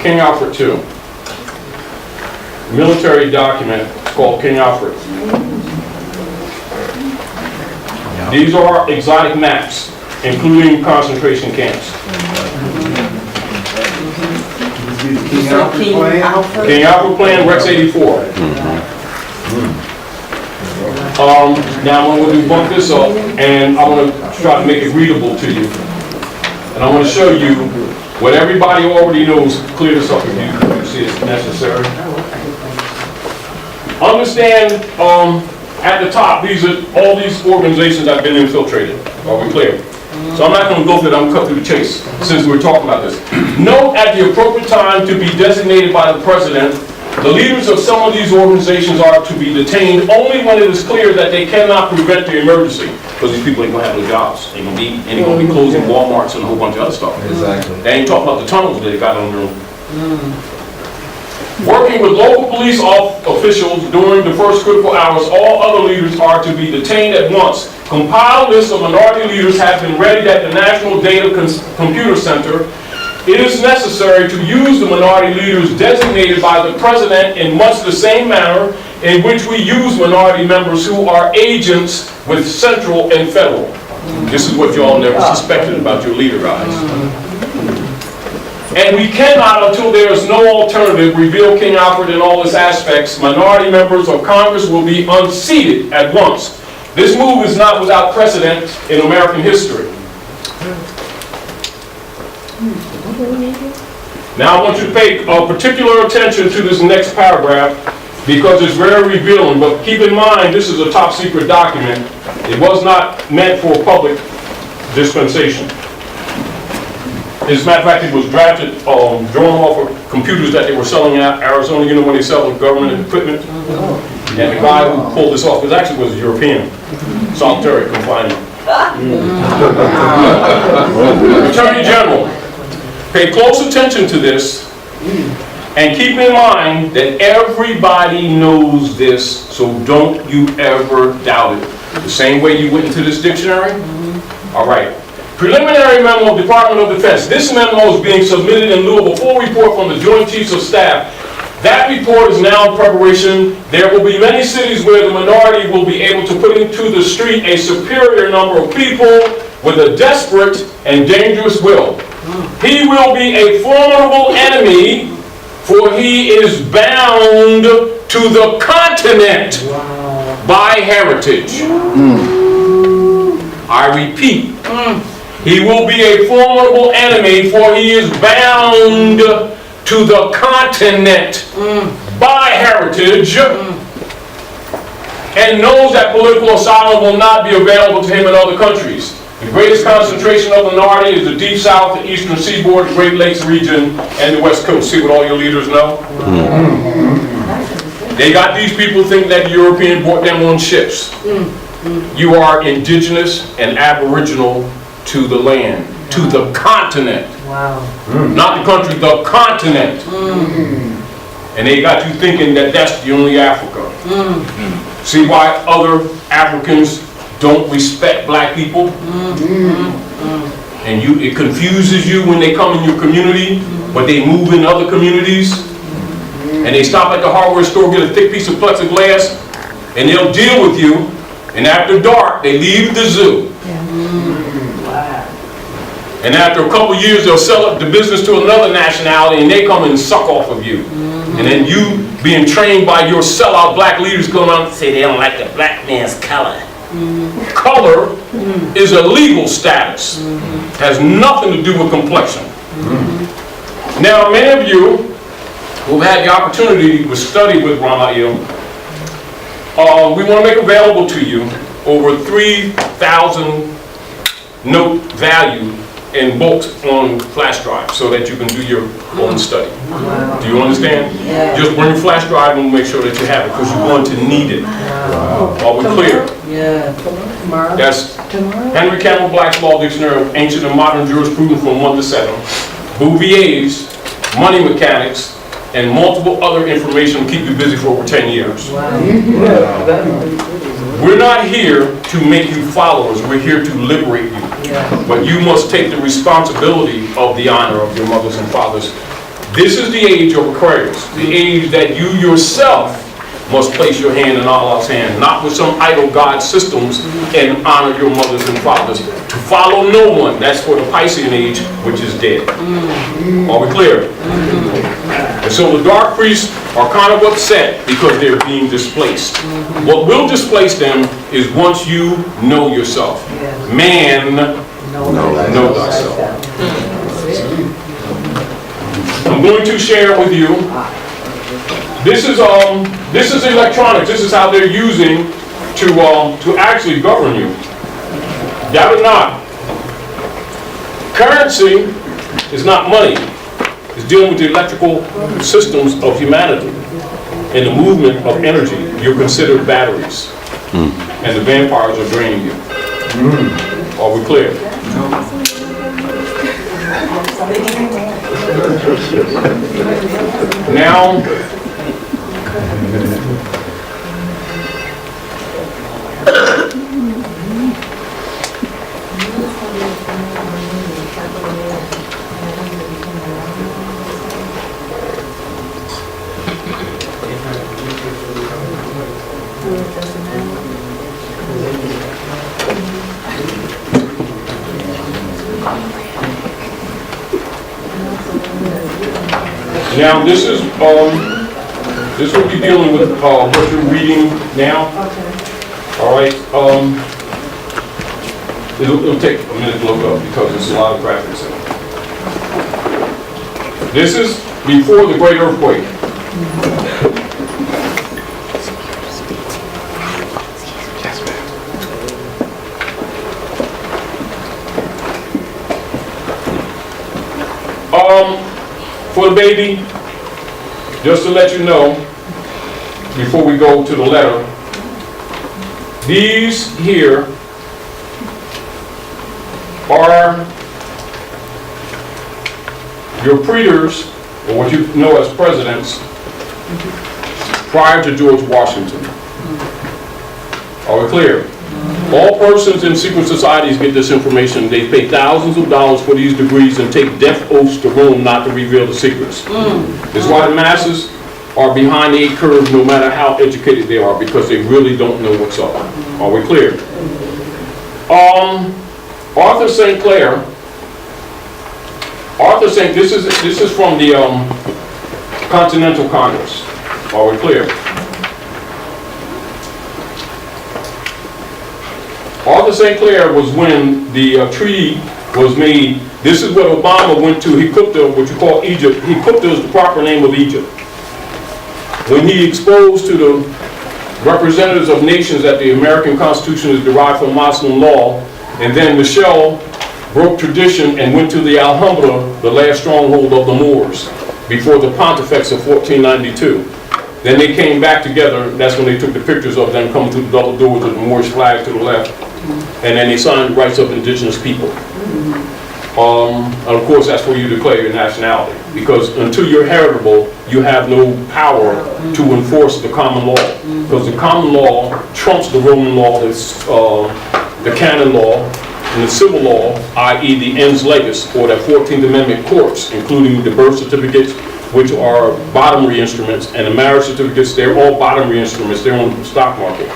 King Alfred II. Military document called King Alfred. These are exotic maps, including concentration camps.
King Alfred plan?
King Alfred Plan, Rex 84. Now I'm going to debunk this up, and I want to try to make it readable to you. And I want to show you what everybody already knows. Clear this up if you see it's necessary. Understand, at the top, these are all these organizations that have been infiltrated. Are we clear? So I'm not going to go through that. I'm going to cut through the chase since we're talking about this. Note at the appropriate time to be designated by the president, the leaders of some of these organizations are to be detained only when it is clear that they cannot prevent the emergency. Because these people ain't going to have no jobs. Ain't going to be closing Walmarts and a whole bunch of other stuff.
Exactly.
They ain't talking about the tunnels that they got under them. Working with local police officials during the first critical hours, all other leaders are to be detained at once. Compiled lists of minority leaders have been readied at the National Data Computer Center. It is necessary to use the minority leaders designated by the president in much the same manner in which we use minority members who are agents with central and federal. This is what y'all never suspected about your leader guys. And we cannot, until there is no alternative, reveal King Alfred in all its aspects. Minority members of Congress will be unseated at once. This move is not without precedent in American history. Now I want you to pay particular attention to this next paragraph because it's very revealing, but keep in mind this is a top secret document. It was not meant for public dispensation. As a matter of fact, it was drafted, drawn off of computers that they were selling in Arizona. You know when they sell government equipment? And the guy who pulled this off was European. Solitary confinement. Attorney General, pay close attention to this and keep in mind that everybody knows this, so don't you ever doubt it. The same way you went into this dictionary? All right. Preliminary memo of Department of Defense. This memo is being submitted in lieu of a full report from the Joint Chiefs of Staff. That report is now in preparation. There will be many cities where the minority will be able to put into the street a superior number of people with a desperate and dangerous will. He will be a formidable enemy, for he is bound to the continent by heritage. I repeat, he will be a formidable enemy, for he is bound to the continent by heritage, and knows that political asylum will not be available to him in other countries. The greatest concentration of minority is the Deep South, the Eastern Seaboard, the Great Lakes region, and the West Coast. See what all your leaders know? They got these people thinking that the European brought them on ships. You are indigenous and aboriginal to the land, to the continent.
Wow.
Not the country, the continent. And they got you thinking that that's the only Africa. See why other Africans don't respect black people? And it confuses you when they come in your community, but they move in other communities. And they stop at the hardware store, get a thick piece of plexiglass, and they'll deal with you. And after dark, they leave the zoo. And after a couple years, they'll sell up the business to another nationality and they come and suck off of you. And then you being trained by your sellout black leaders going on and say they don't like the black man's color. Color is a legal status. Has nothing to do with complexion. Now, many of you who've had the opportunity to study with Ramael, we want to make available to you over 3,000 note value in books on flash drive so that you can do your own study. Do you understand? Just bring your flash drive and make sure that you have it because you're going to need it. Are we clear? That's Henry Campbell Black's Law Dictionary of Ancient and Modern Jurisprudence from 1 to 7, Bouvier's Money Mechanics, and multiple other information to keep you busy for over 10 years. We're not here to make you followers, we're here to liberate you. But you must take the responsibility of the honor of your mothers and fathers. This is the age of Aquarius, the age that you yourself must place your hand in Allah's hand, not with some idol god systems, and honor your mothers and fathers. To follow no one, that's for the Piscean age, which is dead. Are we clear? And so the dark priests are kind of upset because they're being displaced. What will displace them is once you know yourself. Man, know thyself. I'm going to share with you. This is electronics. This is how they're using to actually govern you. Doubt it not. Currency is not money. It's dealing with the electrical systems of humanity and the movement of energy. You're considered batteries, and the vampires are draining you. Are we clear? Now. Now this will be dealing with what you're reading now. All right. It'll take a minute to look up because there's a lot of graphics in it. This is before the Great Earthquake. For the baby, just to let you know, before we go to the letter, these here are your praetors, or what you know as presidents, prior to George Washington. Are we clear? All persons in secret societies get this information. They pay thousands of dollars for these degrees and take death oaths to Rome not to reveal the secrets. That's why the masses are behind the curve no matter how educated they are, because they really don't know what's up. Are we clear? Arthur St. Clair. This is from the Continental Congress. Are we clear? Arthur St. Clair was when the treaty was made. This is what Obama went to. He cooked what you call Egypt. He cooked is the proper name of Egypt. When he exposed to the representatives of nations that the American Constitution is derived from Muslim law, and then Michelle broke tradition and went to the Alhambra, the last stronghold of the Moors, before the Pontifex of 1492. Then they came back together. That's when they took the pictures of them coming through the double doors with the Moorish flag to the left. And then they signed the rights of indigenous people. And of course, that's where you declare your nationality. Because until you're heritable, you have no power to enforce the common law. Because the common law trumps the Roman law, the canon law, and the civil law, i.e. the ens legis, or that 14th Amendment courts, including the birth certificates, which are bottomry instruments, and the marriage certificates, they're all bottomry instruments. They're on the stock market.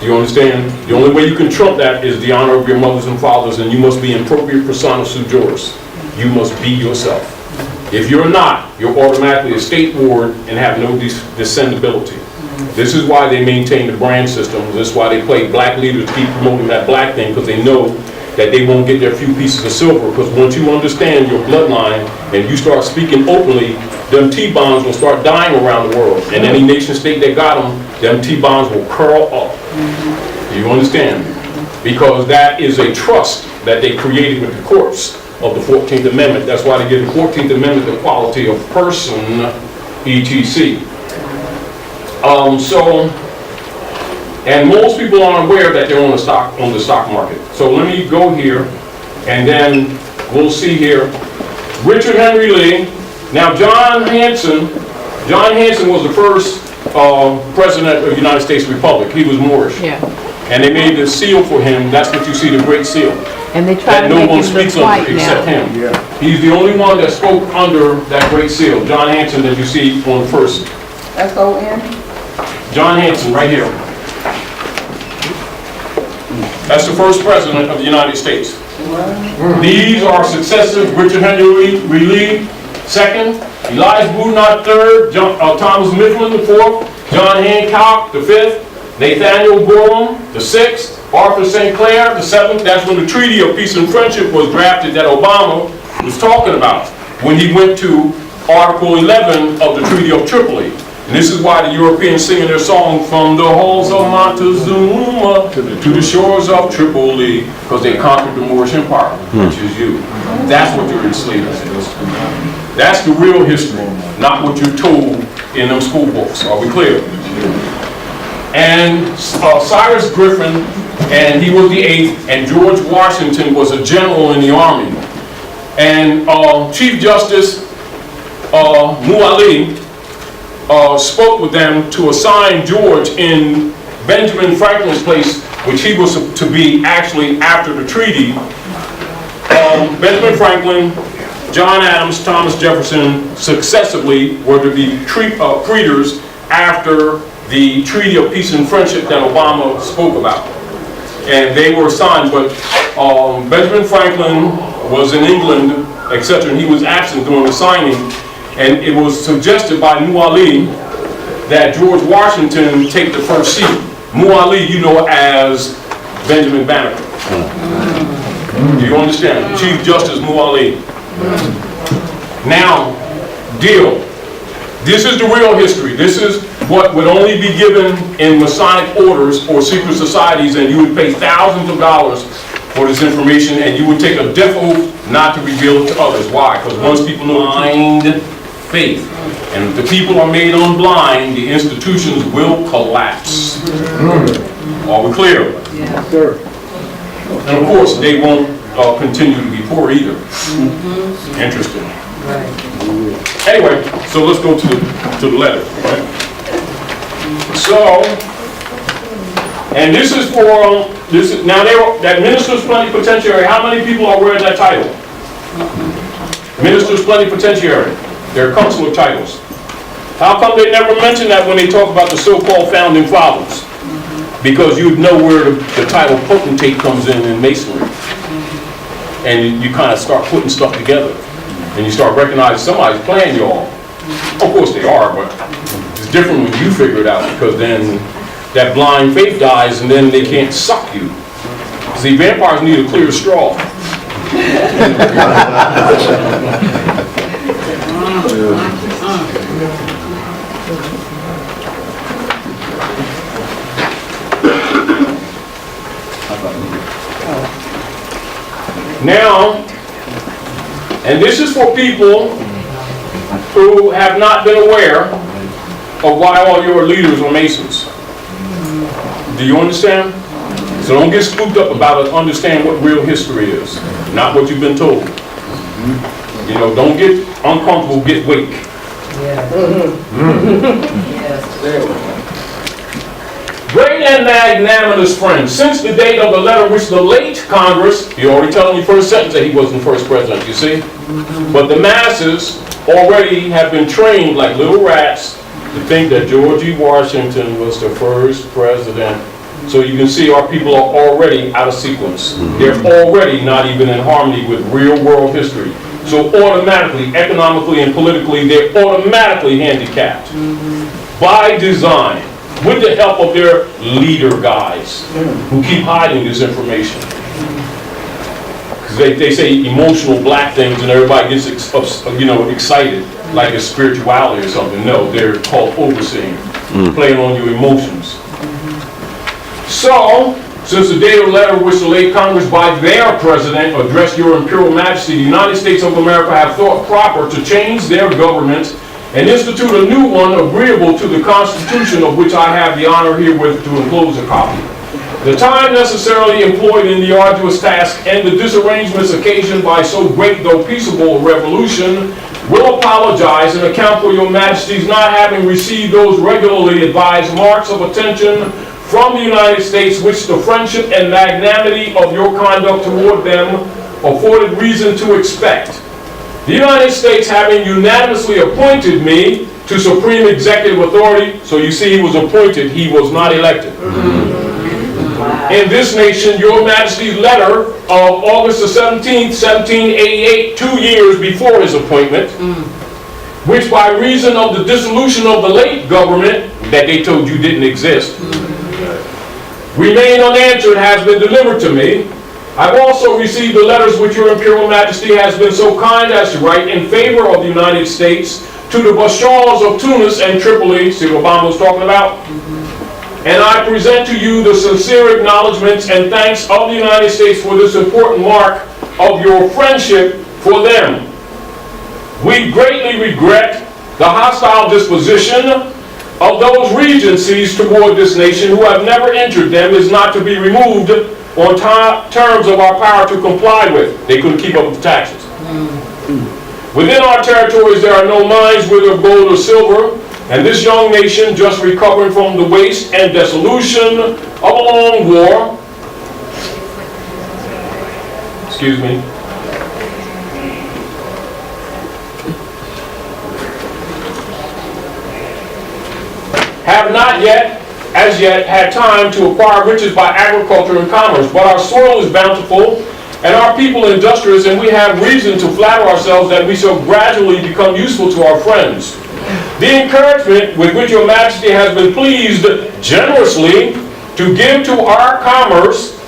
Do you understand? The only way you can trump that is the honor of your mothers and fathers, and you must be impropriate persona su juris. You must be yourself. If you're not, you're automatically a state ward and have no descendability. This is why they maintain the brand system. This is why they play black leaders, keep promoting that black thing, because they know that they won't get their few pieces of silver. Because once you understand your bloodline and you start speaking openly, them T-bonds will start dying around the world. And any nation state that got them T-bonds will curl up. Do you understand? Because that is a trust that they created with the courts of the 14th Amendment. That's why they give the 14th Amendment the quality of person, etc. And most people aren't aware that they're on the stock market. So let me go here, and then we'll see here. Richard Henry Lee. Now John Hanson was the first president of the United States Republic. He was Moorish.
Yeah.
And they made the seal for him. That's what you see, the Great Seal.
And they try
That
to
no
make
one
him
speaks
look white
under except
now.
him.
Yeah.
He's the only one that spoke under that Great Seal. John Hanson that you see on first.
S-O-N?
John Hanson, right here. That's the first president of the United States. These are successive: Richard Henry Lee, second; Elias Boudinot, third; Thomas Mifflin, the fourth; John Hancock, the fifth; Nathaniel Gorham, the sixth; Arthur St. Clair, the seventh. That's when the Treaty of Peace and Friendship was drafted that Obama was talking about when he went to Article 11 of the Treaty of Tripoli. And this is why the Europeans singing their song, from the halls of Montezuma to the shores of Tripoli, because they conquered the Moorish Empire, which is you. That's what your enslavement is. That's the real history, not what you're told in them school books. Are we clear? And Cyrus Griffin, and he was the eighth, and George Washington was a general in the army. And Chief Justice Muali spoke with them to assign George in Benjamin Franklin's place, which he was to be actually after the treaty. Benjamin Franklin, John Adams, Thomas Jefferson successively were to be treaters after the Treaty of Peace and Friendship that Obama spoke about. And they were assigned, but Benjamin Franklin was in England, etc., and he was absent during the signing. And it was suggested by Muali that George Washington take the first seat. Muali, you know as Benjamin Banneker. Do you understand? Chief Justice Muali. Now, deal. This is the real history. This is what would only be given in Masonic orders or secret societies, and you would pay thousands of dollars for this information, and you would take a death oath not to reveal it to others. Why? Because once people know blind faith, and if the people are made unblind, the institutions will collapse. Are we clear?
Yeah.
Sir.
And of course, they won't continue to be poor either. Interesting.
Right.
Anyway, so let's go to the letter. Right? So, and this is for now. That minister's plenipotentiary. How many people are wearing that title? Minister's plenipotentiary. They're consular titles. How come they never mention that when they talk about the so-called founding fathers? Because you'd know where the title potentate comes in Masonry. And you kind of start putting stuff together. And you start recognizing somebody's playing y'all. Of course they are, but it's different when you figure it out, because then that blind faith dies and then they can't suck you. See, vampires need a clear straw. Now, and this is for people who have not been aware of why all your leaders are Masons. Do you understand? So don't get spooked up about it. Understand what real history is, not what you've been told. You know, don't get uncomfortable, get wake.
Yes. Yes.
Great and magnanimous friends, since the date of the letter which the late Congress, he already telling you first sentence that he wasn't the first president, you see? But the masses already have been trained like little rats to think that George E. Washington was the first president. So you can see our people are already out of sequence. They're already not even in harmony with real world history. So automatically, economically and politically, they're automatically handicapped. By design, with the help of their leader guys who keep hiding this information. Because they say emotional black things and everybody gets excited like it's spirituality or something. No, they're called overseeing, playing on your emotions. So, since the date of the letter which the late Congress by their president addressed your Imperial Majesty, the United States of America have thought proper to change their government and institute a new one agreeable to the Constitution, of which I have the honor herewith to enclose a copy. The time necessarily employed in the arduous task and the disarrangements occasioned by so great though peaceable a revolution will apologize and account for your Majesty's not having received those regularly advised marks of attention from the United States which the friendship and magnanimity of your conduct toward them afforded reason to expect. The United States having unanimously appointed me to supreme executive authority, so you see he was appointed, he was not elected. In this nation, your Majesty's letter of August the 17th, 1788, 2 years before his appointment, which by reason of the dissolution of the late government, that they told you didn't exist, remain unanswered, has been delivered to me. I've also received the letters which your Imperial Majesty has been so kind as to write in favor of the United States to the Bashars of Tunis and Tripoli, see what Obama was talking about? And I present to you the sincere acknowledgments and thanks of the United States for this important mark of your friendship for them. We greatly regret the hostile disposition of those regencies toward this nation who have never entered them is not to be removed on terms of our power to comply with. They couldn't keep up with the taxes. Within our territories there are no mines whether of gold or silver, and this young nation, just recovering from the waste and dissolution of a long war, excuse me, have not yet, as yet, had time to acquire riches by agriculture and commerce, but our soil is bountiful, and our people industrious, and we have reason to flatter ourselves that we shall gradually become useful to our friends. The encouragement with which your Majesty has been pleased generously to give to our commerce,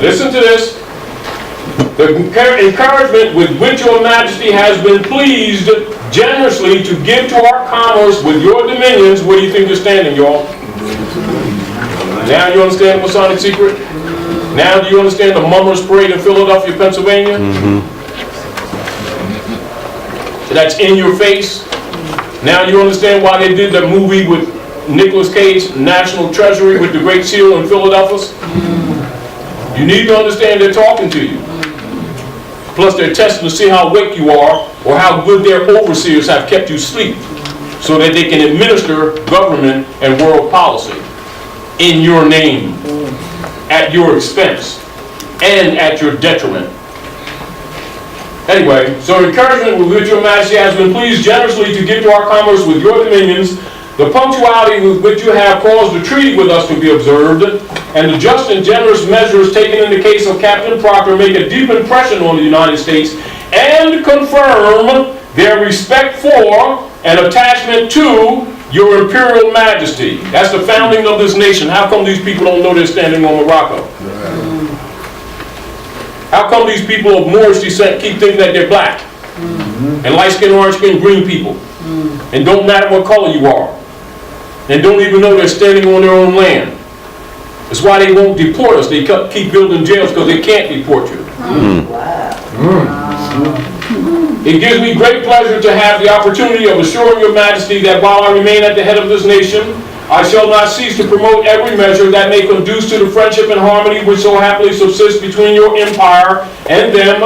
listen to this, the encouragement with which your Majesty has been pleased generously to give to our commerce with your dominions. Where do you think you're standing, y'all? Now you understand the Masonic secret? Now do you understand the Mummers Parade in Philadelphia, Pennsylvania? That's in your face. Now you understand why they did that movie with Nicolas Cage, National Treasury, with the Great Seal in Philadelphia? You need to understand they're talking to you. Plus they're testing to see how awake you are or how good their overseers have kept you asleep so that they can administer government and world policy in your name, at your expense, and at your detriment. Anyway, so encouragement with which your Majesty has been pleased generously to give to our commerce with your dominions, the punctuality with which you have caused the treaty with us to be observed, and the just and generous measures taken in the case of Captain Proctor make a deep impression on the United States and confirm their respect for and attachment to your Imperial Majesty. That's the founding of this nation. How come these people don't know they're standing on Morocco? How come these people of Moorish descent keep thinking that they're black? And light-skinned, orange-skinned, green people? And don't matter what color you are. And don't even know they're standing on their own land. That's why they won't deport us. They keep building jails because they can't deport you. It gives me great pleasure to have the opportunity of assuring your Majesty that while I remain at the head of this nation, I shall not cease to promote every measure that may conduce to the friendship and harmony which so happily subsists between your empire and them,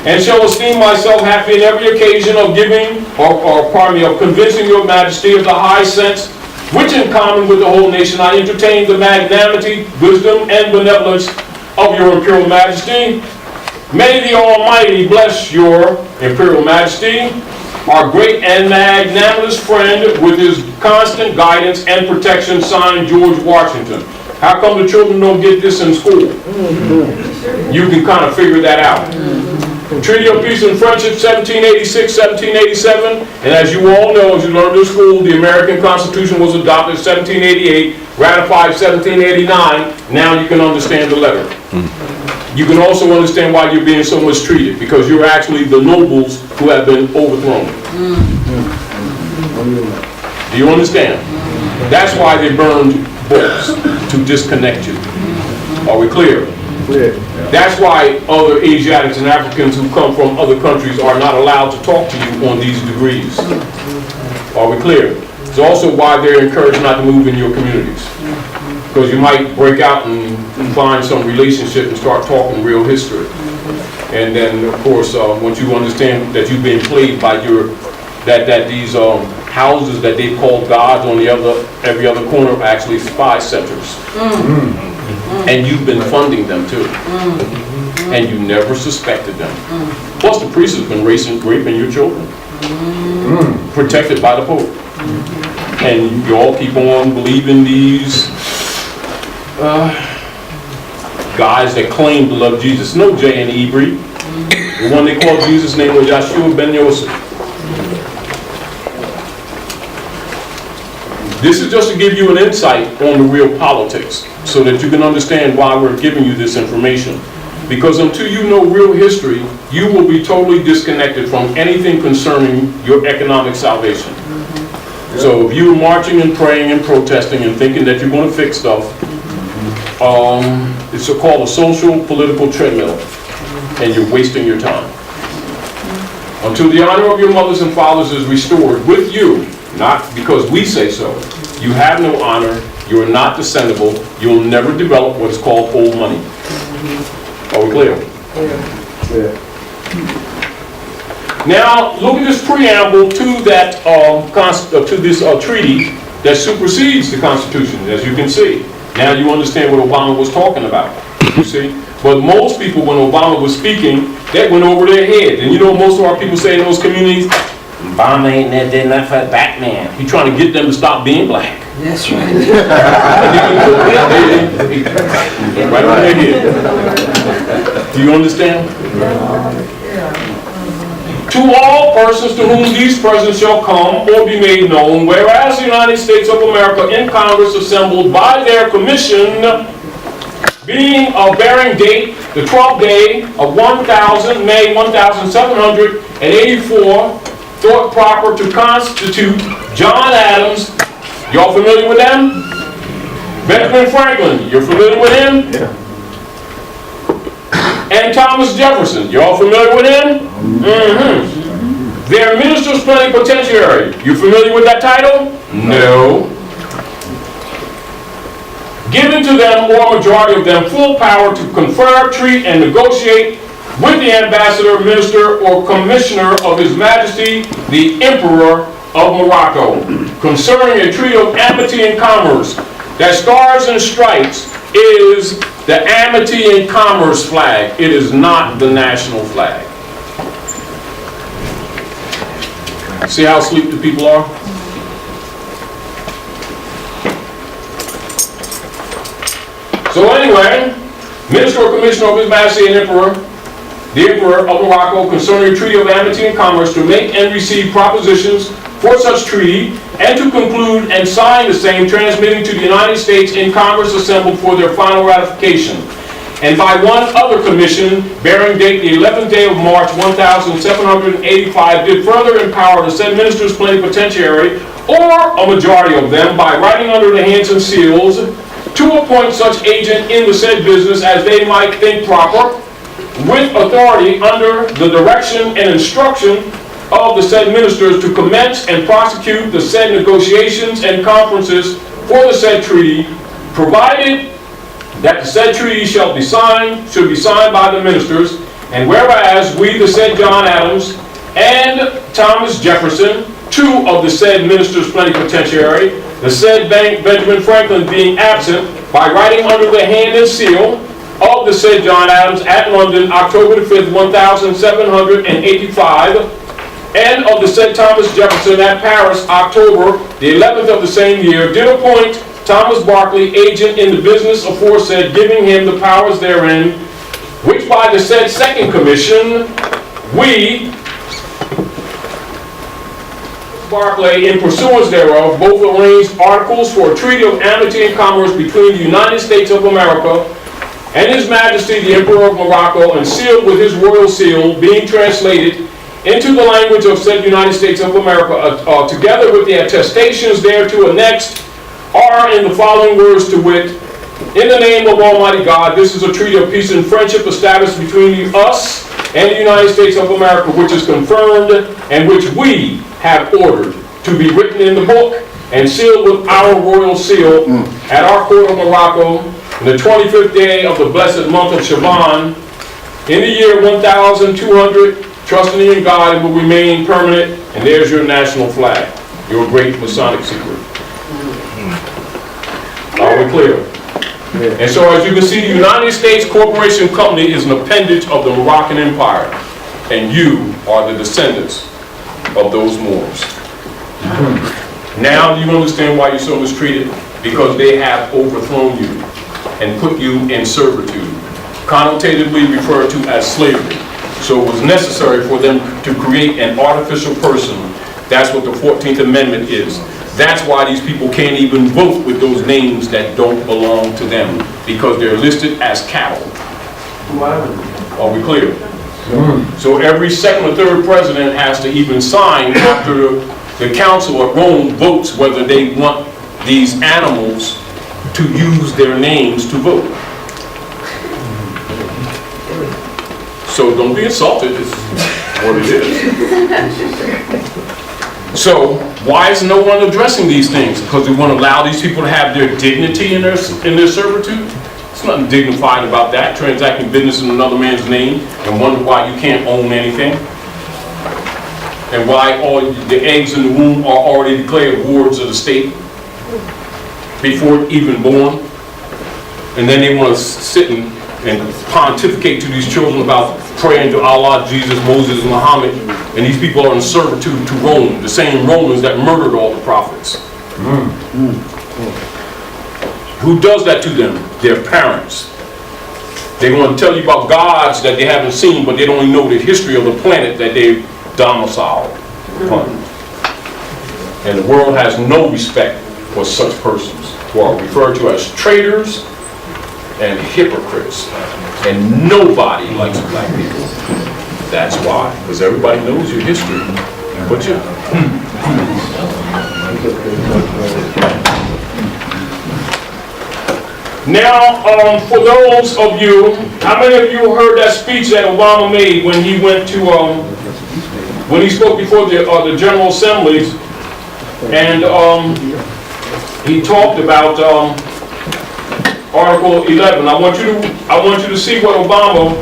and shall esteem myself happy in every occasion of giving, of convincing your Majesty of the high sense which in common with the whole nation I entertain the magnanimity, wisdom, and benevolence of your Imperial Majesty. May the Almighty bless your Imperial Majesty, our great and magnanimous friend, with his constant guidance and protection, signed George Washington. How come the children don't get this in school? You can kind of figure that out. Treaty of Peace and Friendship, 1786, 1787, and as you all know, as you learned in school, the American Constitution was adopted 1788, ratified 1789. Now you can understand the letter. You can also understand why you're being so mistreated, because you're actually the nobles who have been overthrown. Do you understand? That's why they burned books, to disconnect you. Are we clear? That's why other Asiatics and Africans who come from other countries are not allowed to talk to you on these degrees. Are we clear? It's also why they're encouraged not to move in your communities. Because you might break out and find some relationship and start talking real history. And then, of course, once you understand that you've been played by these houses that they call gods on every other corner are actually spy centers. And you've been funding them too. And you never suspected them. Plus the priest has been raping your children. Protected by the Pope. And you all keep on believing these guys that claim to love Jesus. No J in Hebrew. The one they called Jesus' name was Yeshua ben Yosef. This is just to give you an insight on the real politics, so that you can understand why we're giving you this information. Because until you know real history, you will be totally disconnected from anything concerning your economic salvation. So if you're marching and praying and protesting and thinking that you're going to fix stuff, it's called a social political treadmill, and you're wasting your time. Until the honor of your mothers and fathers is restored with you, not because we say so, you have no honor, you are not descendable, you'll never develop what is called old money. Are we clear? Now, look at this preamble to that this treaty that supersedes the Constitution, as you can see. Now you understand what Obama was talking about, you see? But most people, when Obama was speaking, that went over their head. And you know most of our people say in those communities, Obama ain't that did nothing for Batman. He's trying to get them to stop being black.
That's right.
Right on their head. Do you understand? To all persons to whom these presents shall come or be made known, whereas the United States of America in Congress assembled by their commission, being of bearing date the 12th day of May 1784, thought proper to constitute John Adams. Y'all familiar with them? Benjamin Franklin, you're familiar with him?
Yeah.
And Thomas Jefferson, y'all familiar with him? Their ministers plenipotentiary, you familiar with that title? No. Given to them, or majority of them, full power to confer, treat, and negotiate with the ambassador, minister, or commissioner of His Majesty, the Emperor of Morocco, concerning a treaty of amity and commerce. That stars and stripes is the amity and commerce flag. It is not the national flag. See how asleep the people are? So anyway, minister or commissioner of His Majesty and Emperor, the Emperor of Morocco, concerning a treaty of amity and commerce, to make and receive propositions for such treaty, and to conclude and sign the same, transmitting to the United States in Congress assembled for their final ratification. And by one other commission, bearing date the 11th day of March 1785, did further empower the said ministers plenipotentiary, or a majority of them, by writing under the hands and seals, to appoint such agent in the said business as they might think proper, with authority under the direction and instruction of the said ministers to commence and prosecute the said negotiations and conferences for the said treaty, provided that the said treaty should be signed by the ministers, and whereas we, the said John Adams and Thomas Jefferson, two of the said ministers plenipotentiary, the said Benjamin Franklin being absent, by writing under the hand and seal of the said John Adams at London, October the 5th, 1785, and of the said Thomas Jefferson at Paris, October the 11th of the same year, did appoint Thomas Barclay, agent in the business aforesaid, giving him the powers therein, which by the said second commission, we, Barclay, in pursuance thereof, both arranged articles for a treaty of amity and commerce between the United States of America and His Majesty the Emperor of Morocco, and sealed with his royal seal, being translated into the language of said United States of America, together with the attestations thereto annexed, are in the following words, to wit, in the name of Almighty God, this is a treaty of peace and friendship established between us and the United States of America, which is confirmed and which we have ordered to be written in the book and sealed with our royal seal at our court of Morocco in the 25th day of the blessed month of Shaban in the year 1200, trusting in God, it will remain permanent. And there's your national flag, your Great Masonic Secret. Are we clear? And so as you can see, the United States Corporation Company is an appendage of the Moroccan Empire, and you are the descendants of those Moors. Now you understand why you're so mistreated? Because they have overthrown you and put you in servitude, connotatively referred to as slavery. So it was necessary for them to create an artificial person. That's what the 14th Amendment is. That's why these people can't even vote with those names that don't belong to them, because they're listed as cattle. Are we clear? So every second or third president has to even sign after the council at Rome votes whether they want these animals to use their names to vote. So don't be insulted, it's what it is. So why is no one addressing these things? Because we want to allow these people to have their dignity in their servitude? There's nothing dignified about that, transacting business in another man's name and wonder why you can't own anything. And why all the eggs in the womb are already declared wards of the state before even born. And then they want to sit and pontificate to these children about praying to Allah, Jesus, Moses, and Muhammad, and these people are in servitude to Rome, the same Romans that murdered all the prophets. Who does that to them? Their parents. They want to tell you about gods that they haven't seen, but they don't even know the history of the planet that they domicile upon. And the world has no respect for such persons, who are referred to as traitors and hypocrites. And nobody likes black people. That's why, because everybody knows your history. But you. Now, for those of you, how many of you heard that speech that Obama made when he went to, when he spoke before the General Assemblies, and he talked about Article 11. I want you to see what Obama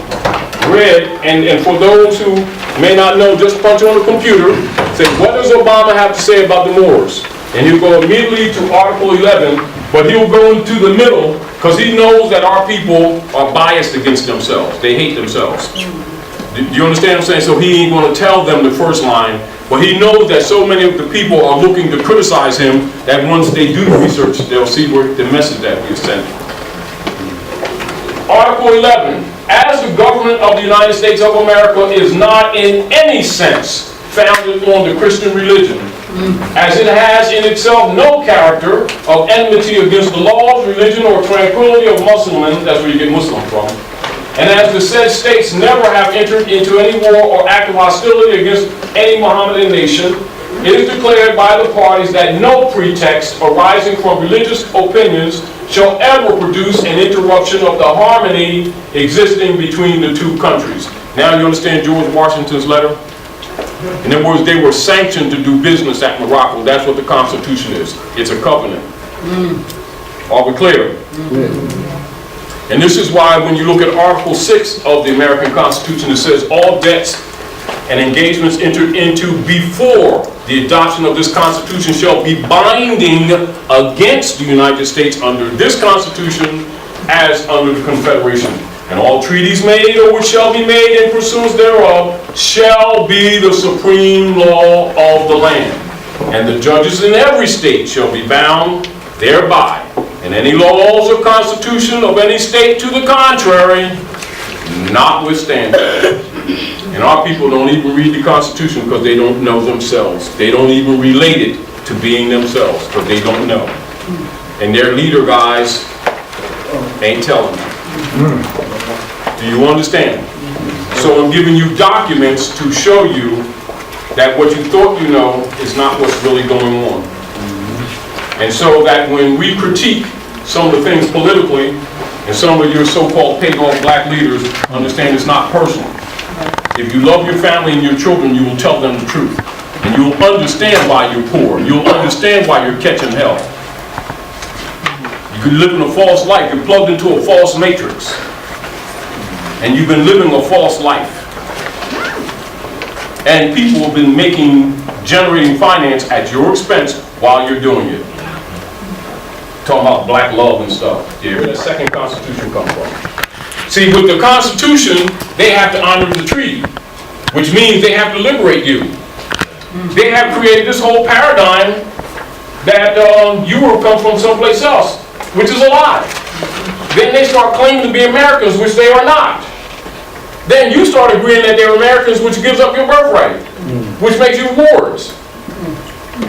read, and for those who may not know, just punch on the computer, say, what does Obama have to say about the Moors? And he'll go immediately to Article 11, but he'll go into the middle, because he knows that our people are biased against themselves. They hate themselves. Do you understand what I'm saying? So he ain't going to tell them the first line, but he knows that so many of the people are looking to criticize him that once they do the research, they'll see where the message that we sent. Article 11, as the government of the United States of America is not in any sense founded on the Christian religion, as it has in itself no character of enmity against the laws, religion, or tranquility of Muslims, that's where you get Muslim from, and as the said states never have entered into any war or act of hostility against any Mohammedan nation, it is declared by the parties that no pretext arising from religious opinions shall ever produce an interruption of the harmony existing between the two countries. Now you understand George Washington's letter? In other words, they were sanctioned to do business at Morocco. That's what the Constitution is. It's a covenant. Are we clear? And this is why when you look at Article 6 of the American Constitution, it says all debts and engagements entered into before the adoption of this Constitution shall be binding against the United States under this Constitution as under the Confederation. And all treaties made or which shall be made in pursuance thereof shall be the supreme law of the land. And the judges in every state shall be bound thereby. and any laws or constitution of any state to the contrary, notwithstanding. And our people don't even read the Constitution because they don't know themselves. They don't even relate it to being themselves because they don't know. And their leader guys ain't telling them. Do you understand? So I'm giving you documents to show you that what you thought you know is not what's really going on. And so that when we critique some of the things politically, and some of your so-called paid-off black leaders understand it's not personal. If you love your family and your children, you will tell them the truth. And you will understand why you're poor. You'll understand why you're catching hell. You can live in a false life. You're plugged into a false matrix. And you've been living a false life. And people have been generating finance at your expense while you're doing it. Talking about black love and stuff. Yeah, where the second Constitution comes from. See, with the Constitution, they have to honor the treaty, which means they have to liberate you. They have created this whole paradigm that you will come from someplace else, which is a lie. Then they start claiming to be Americans, which they are not. Then you start agreeing that they're Americans, which gives up your birthright, which makes you wards.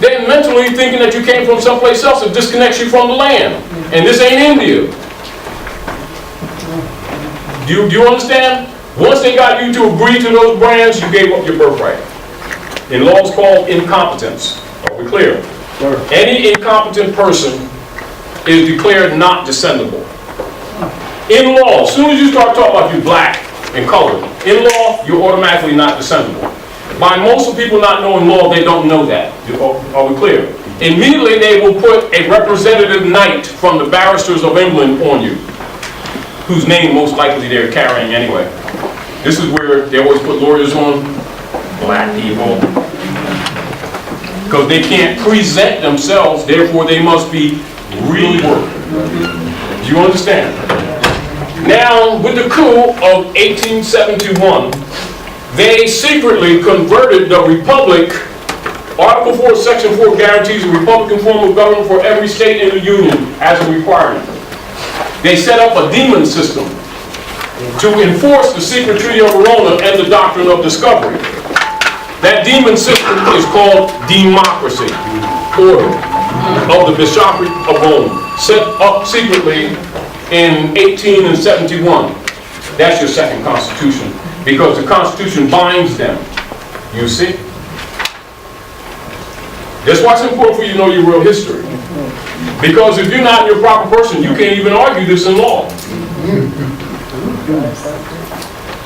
Then mentally thinking that you came from someplace else, it disconnects you from the land. And this ain't India. Do you understand? Once they got you to agree to those brands, you gave up your birthright. In law, it's called incompetence. Are we clear? Sure. Any incompetent person is declared not descendable. In law, as soon as you start talking about you black and colored, in law, you're automatically not descendable. By most of people not knowing law, they don't know that. Are we clear? Immediately they will put a representative knight from the barristers of England on you, whose name most likely they're carrying anyway. This is where they always put lawyers on black people. Because they can't present themselves, therefore they must be reworked. Do you understand? Now, with the coup of 1871, they secretly converted the Republic. Article 4, Section 4 guarantees a Republican form of government for every state in the Union as a requirement. They set up a demon system to enforce the secret Treaty of Verona and the doctrine of discovery. That demon system is called democracy, order of the Bishopric of Rome, set up secretly in 1871. That's your second constitution, because the Constitution binds them, you see? That's why it's important for you to know your real history. Because if you're not your proper person, you can't even argue this in law.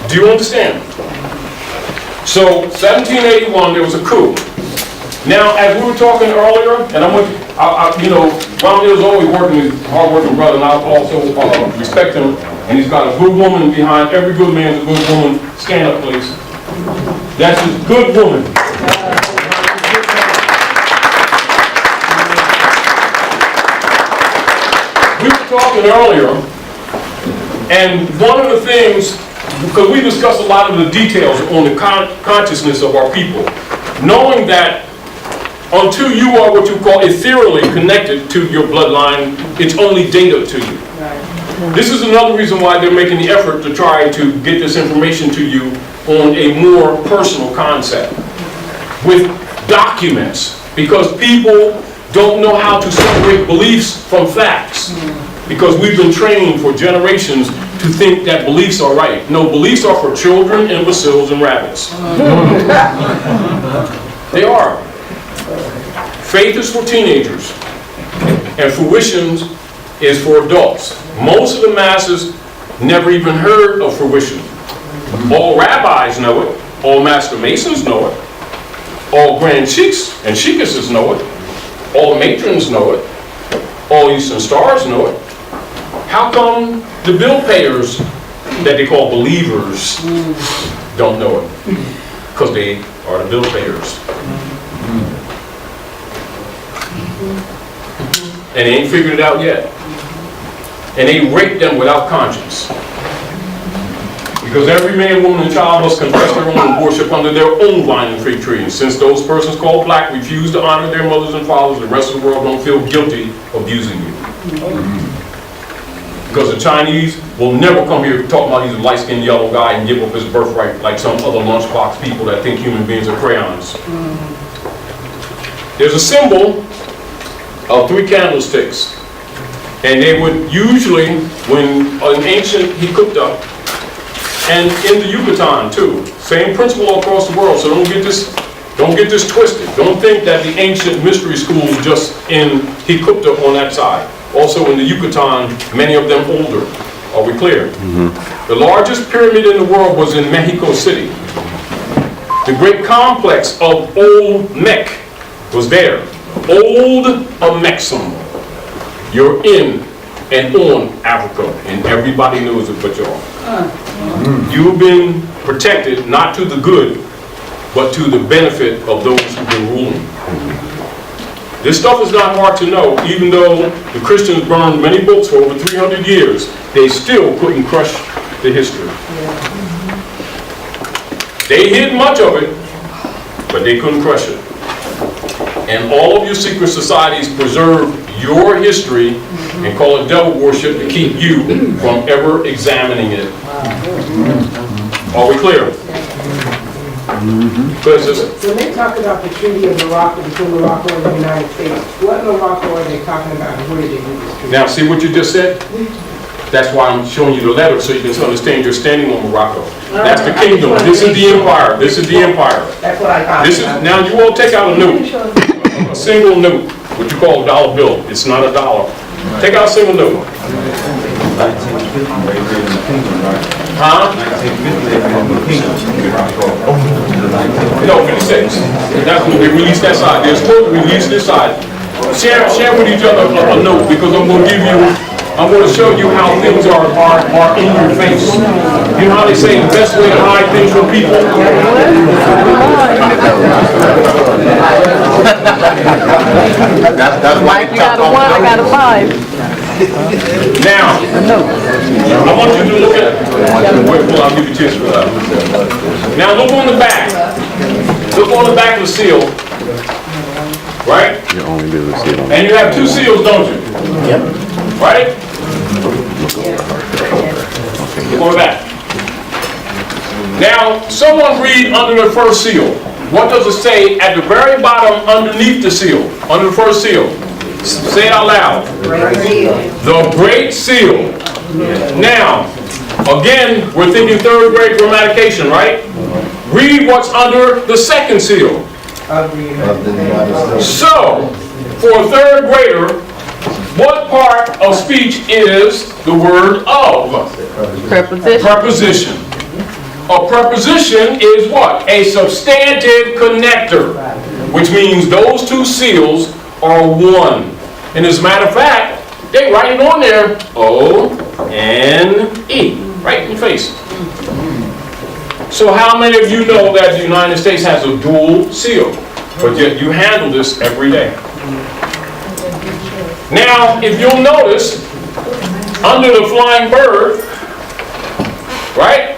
Do you understand? So, 1781, there was a coup. Now, as we were talking earlier, and Ron is always working, he's a hard-working brother, and I also respect him, and he's got a good woman behind. Every good man's a good woman. Stand up, please. That's his good woman. We were talking earlier, and one of the things, because we discussed a lot of the details on the consciousness of our people, knowing that until you are what you call ethereally connected to your bloodline, it's only data to you. Right. This is another reason why they're making the effort to try to get this information to you on a more personal concept with documents, because people don't know how to separate beliefs from facts, because we've been trained for generations to think that beliefs are right. No, beliefs are for children, imbeciles, and rabbits. They are. Faith is for teenagers, and fruition is for adults. Most of the masses never even heard of fruition. All rabbis know it, all master masons know it, all grand sheiks and sheikesses know it, all matrons know it, all Eastern stars know it. How come the bill payers that they call believers don't know it? Because they are the bill payers. And they ain't figured it out yet. And they rape them without conscience. Because every man, woman, and child must confess their own worship under their own vine and fig tree. And since those persons called black refuse to honor their mothers and fathers, the rest of the world don't feel guilty of abusing you. Because the Chinese will never come here talking about he's a light-skinned yellow guy and give up his birthright like some other lunchbox people that think human beings are crayons. There's a symbol of 3 candlesticks. And they would usually, when an ancient, he cooked up, and in the Yucatan too. Same principle across the world, so don't get this twisted. Don't think that the ancient mystery schools just in Hikupta on that side. Also in the Yucatan, many of them older. Are we clear? The largest pyramid in the world was in Mexico City. The great complex of Old Mech was there. Old Amexum. You're in and on Africa, and everybody knows it but y'all. You've been protected, not to the good, but to the benefit of those who've been ruling. This stuff is not hard to know. Even though the Christians burned many books for over 300 years, they still couldn't crush the history. They hid much of it, but they couldn't crush it. And all of your secret societies preserve your history and call it devil worship to keep you from ever examining it. Are we clear?
When they talk about the Treaty of Morocco, between Morocco and the United States, what Morocco are they talking about, and where did they do this treaty?
Now, see what you just said? That's why I'm showing you the letter, so you can understand you're standing on Morocco. That's the kingdom. This is the empire. This is the empire.
That's what I thought.
This is, now you all take out a note, a single note, what you call a dollar bill. It's not a dollar. Take out a single note. Huh? No, 56. That's when they release that side. They're supposed to release this side. Share with each other a note, because I'm going to show you how things are in your face. You know how they say the best way to hide things from people?
That's why you got a 1, I got a 5.
Now, I want you to look at it. Well, I'll give you a chance for that. Now look on the back. Look on the back of the seal. Right?
You only be able to see it on.
And you have 2 seals, don't you? Yep. Right? Look on the back. Now, someone read under the first seal. What does it say at the very bottom underneath the seal? Under the first seal. Say it out loud. The Great Seal. Now, again, we're thinking 3rd grade grammatication, right? Read what's under the second seal. So, for a 3rd grader, what part of speech is the word of?
Preposition.
Preposition. A preposition is what? A substantive connector, which means those 2 seals are one. And as a matter of fact, they write it on there, O-N-E, right in your face. So how many of you know that the United States has a dual seal? But yet you handle this every day. Now, if you'll notice, under the flying bird, right?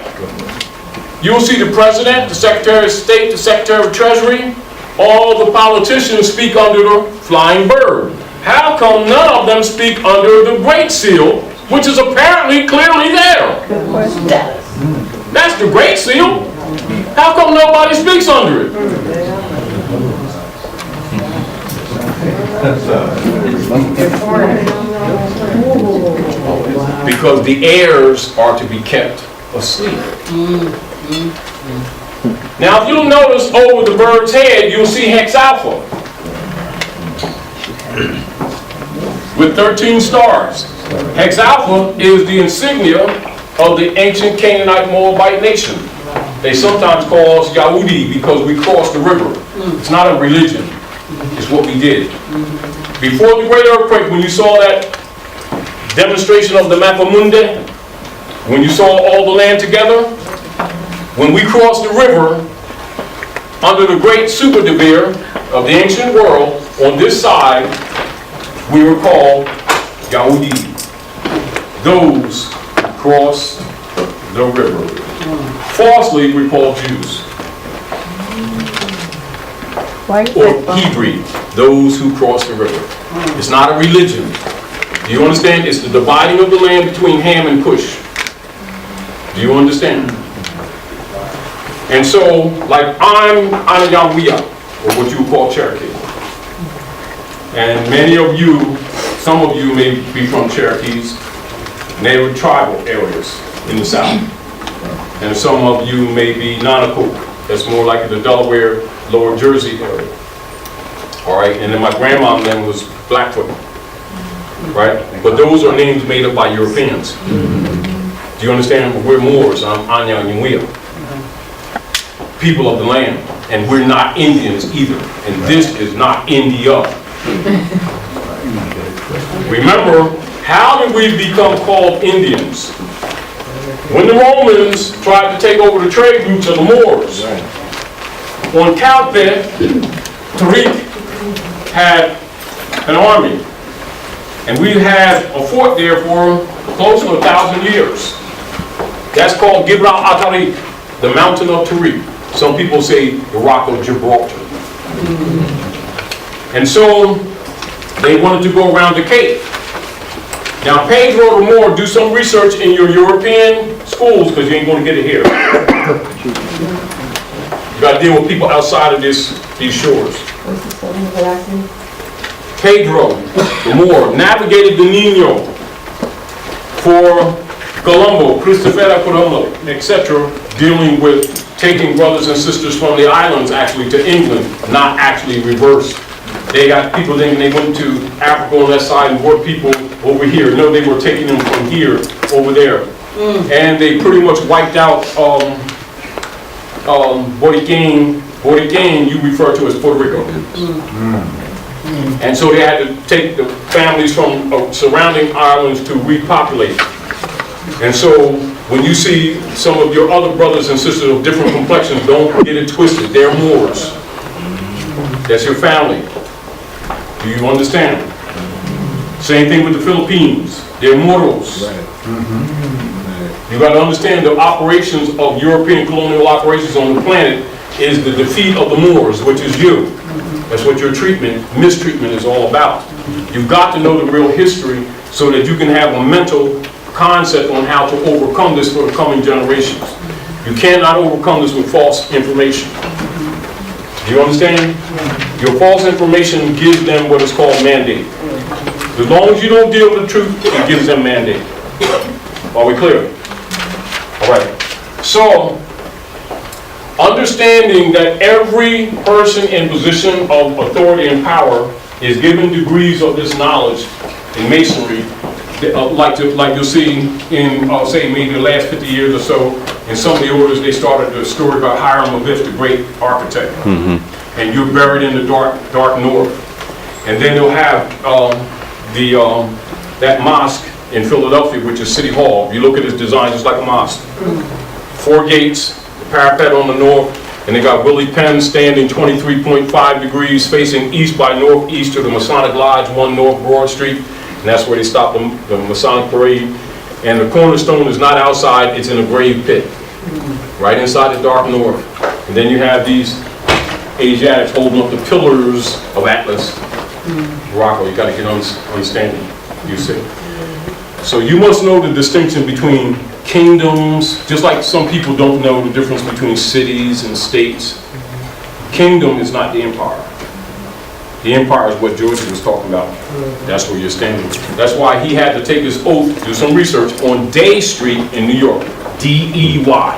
You'll see the President, the Secretary of State, the Secretary of Treasury, all the politicians speak under the flying bird. How come none of them speak under the Great Seal, which is apparently clearly there? That's the Great Seal. How come nobody speaks under it? Because the heirs are to be kept asleep. Now, if you'll notice over the bird's head, you'll see Hex Alpha with 13 stars. Hex Alpha is the insignia of the ancient Canaanite Moabite nation. They sometimes call us Yahudi because we crossed the river. It's not a religion. It's what we did. Before the great earthquake, when you saw that demonstration of the Mapamundi, when you saw all the land together, when we crossed the river under the great super devere of the ancient world, on this side, we were called Yahudi. Those who crossed the river. Falsely, we called Jews. Or Hebrew, those who cross the river. It's not a religion. Do you understand? It's the dividing of the land between Ham and Cush. Do you understand? And so, like, I'm Anayawiya, or what you call Cherokee. And many of you, some of you may be from Cherokees, and they were tribal areas in the South. And some of you may be Nanakook. That's more like the Delaware, Lower Jersey area. All right, and then my grandma then was Blackfoot. Right? But those are names made up by Europeans. Do you understand? We're Moors. I'm Anayawiya. People of the land. And we're not Indians either. And this is not India. Remember, how did we become called Indians? When the Romans tried to take over the trade routes of the Moors. On Taj Tarik had an army. And we had a fort there for close to 1,000 years. That's called Gibraltar, the mountain of Tarik. Some people say the rock of Gibraltar. And so they wanted to go around the Cape. Now, Pedro the Moor, do some research in your European schools because you ain't going to get it here. You got to deal with people outside of these shores.
What's the spelling of the last name?
Pedro the Moor navigated the Nino for Colombo, Cristoforo Colombo, etc., dealing with taking brothers and sisters from the islands actually to England, not actually reverse. They got people thinking they went to Africa on that side and brought people over here. No, they were taking them from here over there. And they pretty much wiped out Borican, you refer to as Puerto Rico. And so they had to take the families from surrounding islands to repopulate. And so when you see some of your other brothers and sisters of different complexions, don't get it twisted. They're Moors. That's your family. Do you understand? Same thing with the Philippines. They're Moros. You got to understand the operations of European colonial operations on the planet is the defeat of the Moors, which is you. That's what your mistreatment is all about. You've got to know the real history so that you can have a mental concept on how to overcome this for the coming generations. You cannot overcome this with false information. Do you understand? Your false information gives them what is called mandate. As long as you don't deal with the truth, it gives them mandate. Are we clear? All right. So, understanding that every person in position of authority and power is given degrees of this knowledge in Masonry, like you'll see in, say, maybe the last 50 years or so, in some of the orders, they started the story about Hiram Abiff, the great architect. And you're buried in the dark north. And then they'll have that mosque in Philadelphia, which is City Hall. If you look at its design, it's like a mosque. 4 gates, the parapet on the north, and they got Willie Penn standing 23.5 degrees facing east by northeast to the Masonic Lodge, 1 North Broad Street, and that's where they stop the Masonic parade. And the cornerstone is not outside, it's in a grave pit, right inside the dark north. And then you have these Asiatics holding up the pillars of Atlas. Morocco, you got to get understanding, you see. So you must know the distinction between kingdoms, just like some people don't know the difference between cities and states. Kingdom is not the empire. The empire is what George was talking about. That's where you're standing. That's why he had to take his oath, do some research on Day Street in New York, D-E-Y.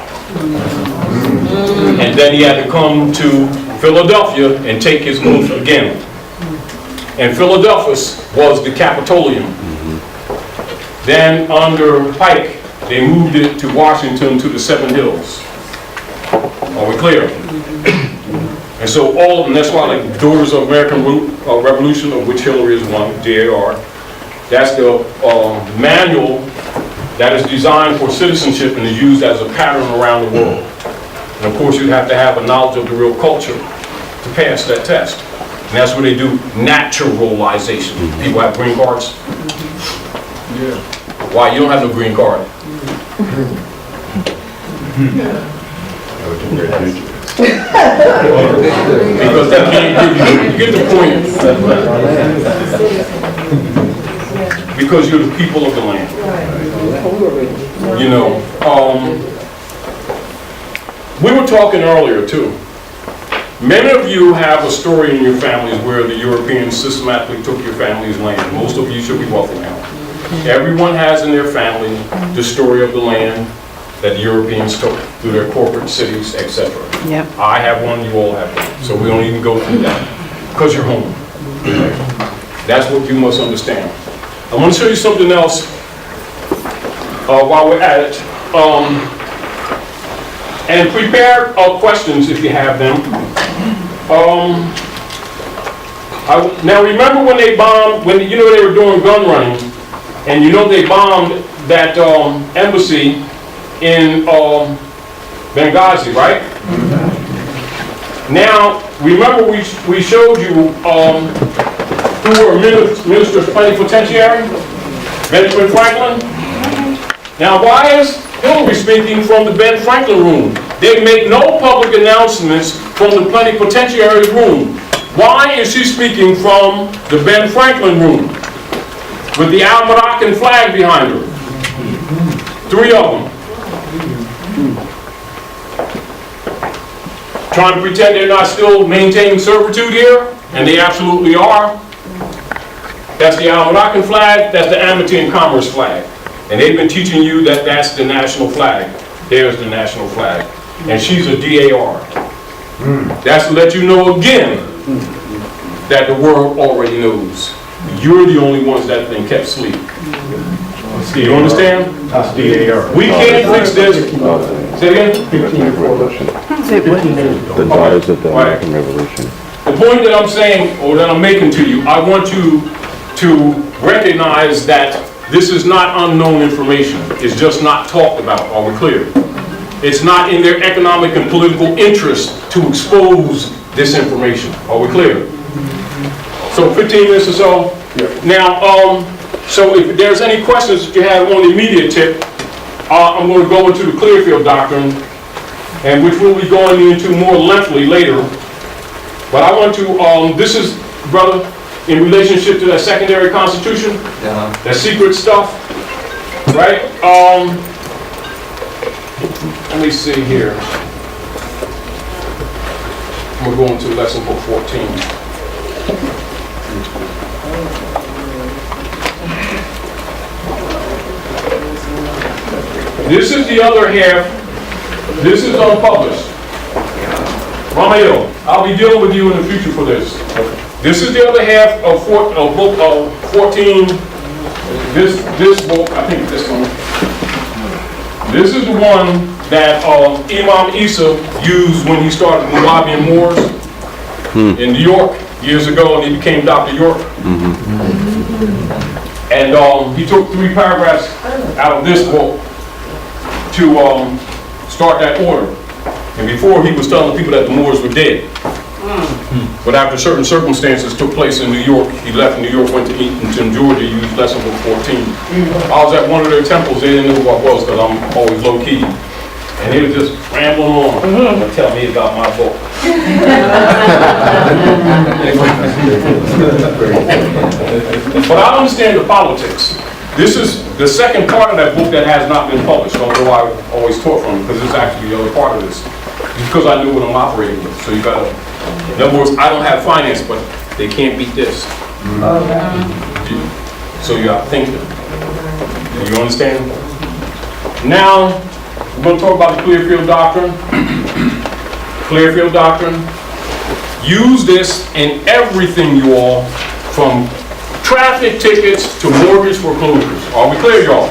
And then he had to come to Philadelphia and take his oath again. And Philadelphia was the Capitolium. Then under Pike, they moved it to Washington to the 7 Hills. Are we clear? And so all of them, that's why like Daughters of American Revolution, of which Hillary is one, DAR, that's the manual that is designed for citizenship and is used as a pattern around the world. And of course you have to have a knowledge of the real culture to pass that test. And that's where they do naturalization. People have green cards. Yeah. Why? You don't have no green card. Because they can't give you, you get the point. because you're the people of the land. You know, we were talking earlier too. Many of you have a story in your families where the Europeans systematically took your family's land. Most of you should be wealthy now. Everyone has in their family the story of the land that the Europeans took through their corporate cities, etc.
Yep.
I have one, you all have one. So we don't even go through that because you're home. That's what you must understand. I want to show you something else while we're at it. And prepare questions if you have them. Now remember when they bombed, when you know they were doing gun running, and you know they bombed that embassy in Benghazi, right? Now remember we showed you who were ministers plenipotentiary, Benjamin Franklin. Now why is Hillary speaking from the Ben Franklin room? They make no public announcements from the plenipotentiary room. Why is she speaking from the Ben Franklin room with the Moroccan flag behind her? 3 of them. Trying to pretend they're not still maintaining servitude here, and they absolutely are. That's the Moroccan flag, that's the Amity and Commerce flag. And they've been teaching you that that's the national flag. There's the national flag. And she's a DAR. That's to let you know again that the world already knows. You're the only ones that have been kept asleep. You understand?
That's DAR.
We can't fix this. Say it again?
The
daughters of the American
Revolution.
The point that I'm saying, or that I'm making to you, I want you to recognize that this is not unknown information. It's just not talked about. Are we clear? It's not in their economic and political interest to expose this information. Are we clear? So 15 minutes or so. Now, so if there's any questions that you have on the immediate tip, I'm going to go into the Clearfield Doctrine, and which we'll be going into more lengthily later. But I want to, this is, brother, in relationship to that secondary constitution, that secret stuff, right? Let me see here. We're going to lesson book 14. This is the other half. This is unpublished. Ramayo, I'll be dealing with you in the future for this. This is the other half of book 14. This book, I think this one. This is the one that Imam Isa used when he started lobbying Moors in New York years ago, and he became Dr. York. And he took 3 paragraphs out of this book to start that order. And before, he was telling people that the Moors were dead. But after certain circumstances took place in New York, he left New York, went to Eatonton, Georgia, used lesson book 14. I was at one of their temples, they didn't know who I was because I'm always low key. And they were just rambling on, and tell me about my book. But I understand the politics. This is the second part of that book that has not been published, although I always taught from it, because it's actually the other part of this. Because I knew what I'm operating with. So you gotta, in other words, I don't have finance, but they can't beat this. So you have to think. Do you understand? Now, we're going to talk about the Clearfield Doctrine. Clearfield Doctrine. Use this in everything, you all, from traffic tickets to mortgage foreclosures. Are we clear, y'all?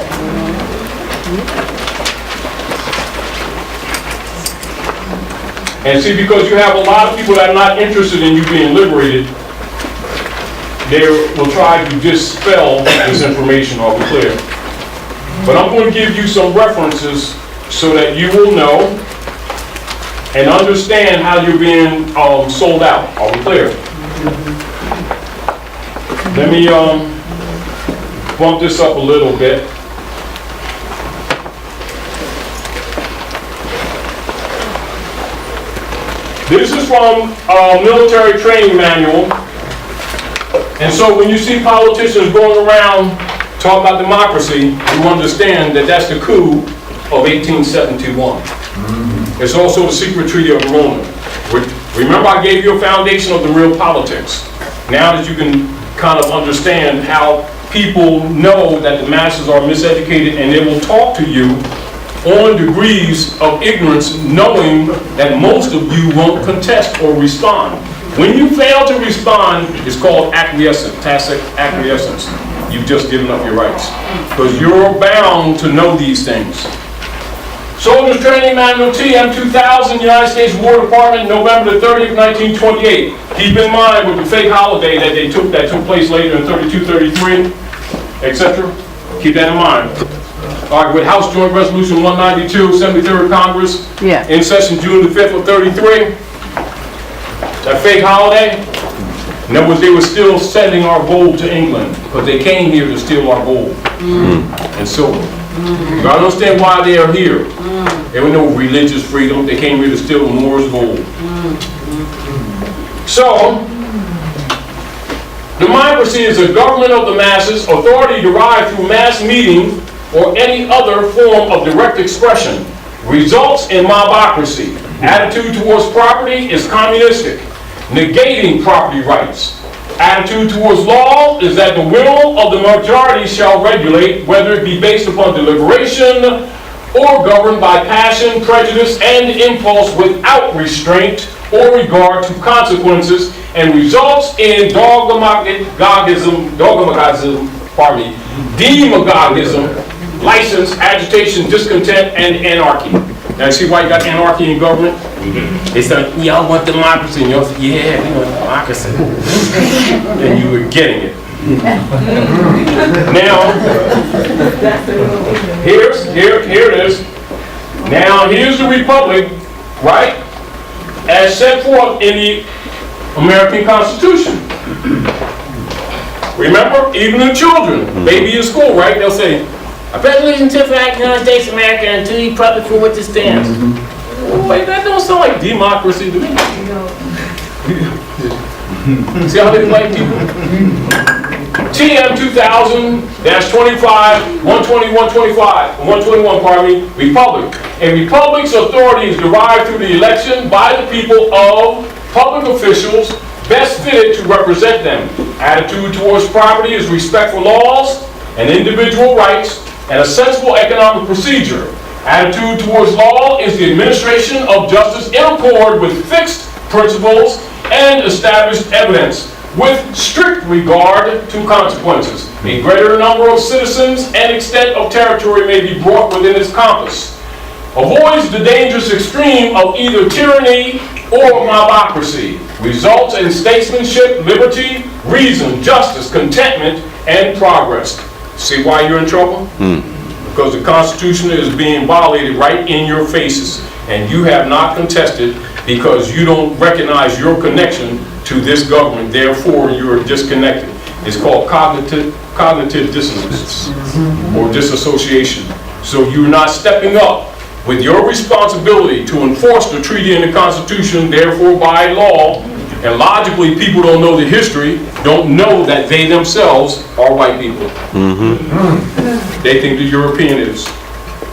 And see, because you have a lot of people that are not interested in you being liberated, they will try to dispel this information. Are we clear? But I'm going to give you some references so that you will know and understand how you're being sold out. Are we clear? Let me bump this up a little bit. This is from a military training manual. And so when you see politicians going around talk about democracy, you understand that that's the coup of 1871. It's also the secret treaty of Verona. Remember, I gave you a foundation of the real politics. Now that you can kind of understand how people know that the masses are miseducated, and they will talk to you on degrees of ignorance, knowing that most of you won't contest or respond. When you fail to respond, it's called acquiescence, tacit acquiescence. You've just given up your rights. Because you're bound to know these things. Soldiers Training Manual TM 2000, United States War Department, November the 30th, 1928. Keep in mind with the fake holiday that took place later in 32, 33, etc. Keep that in mind. All right, with House Joint Resolution 192, 73rd Congress,
Yeah.
in session June the 5th of 33. That fake holiday, in other words, they were still sending our gold to England because they came here to steal our gold and silver. You gotta understand why they are here. There was no religious freedom. They came here to steal the Moor's gold. So, democracy is a government of the masses, authority derived through mass meeting or any other form of direct expression. Results in mobocracy. Attitude towards property is communistic, negating property rights. Attitude towards law is that the will of the majority shall regulate, whether it be based upon deliberation or governed by passion, prejudice, and impulse without restraint or regard to consequences, and results in demagogism, license, agitation, discontent, and anarchy. Now, you see why you got anarchy in government? They said, y'all want democracy, and y'all said, yeah, we want democracy. And you were getting it. Now, here it is. Now, here's the republic, right? As set forth in the American Constitution. Remember, even the children, baby in school, right? They'll say, I pledge allegiance to the flag of the United States of America and to the republic for which it stands. Wait, that don't sound like democracy to me. See how they like people? TM 2000-25, 121, pardon me, republic. A republic's authority is derived through the election by the people of public officials best fitted to represent them. Attitude towards property is respect for laws and individual rights and a sensible economic procedure. Attitude towards law is the administration of justice in accord with fixed principles and established evidence, with strict regard to consequences. A greater number of citizens and extent of territory may be brought within its compass. Avoids the dangerous extreme of either tyranny or mobocracy. Results in statesmanship, liberty, reason, justice, contentment, and progress. See why you're in trouble? Because the Constitution is being violated right in your faces, and you have not contested because you don't recognize your connection to this government. Therefore, you're disconnected. It's called cognitive dissonance or disassociation. So you're not stepping up with your responsibility to enforce the treaty and the Constitution, therefore by law. And logically, people don't know the history, don't know that they themselves are white people. They think the European is.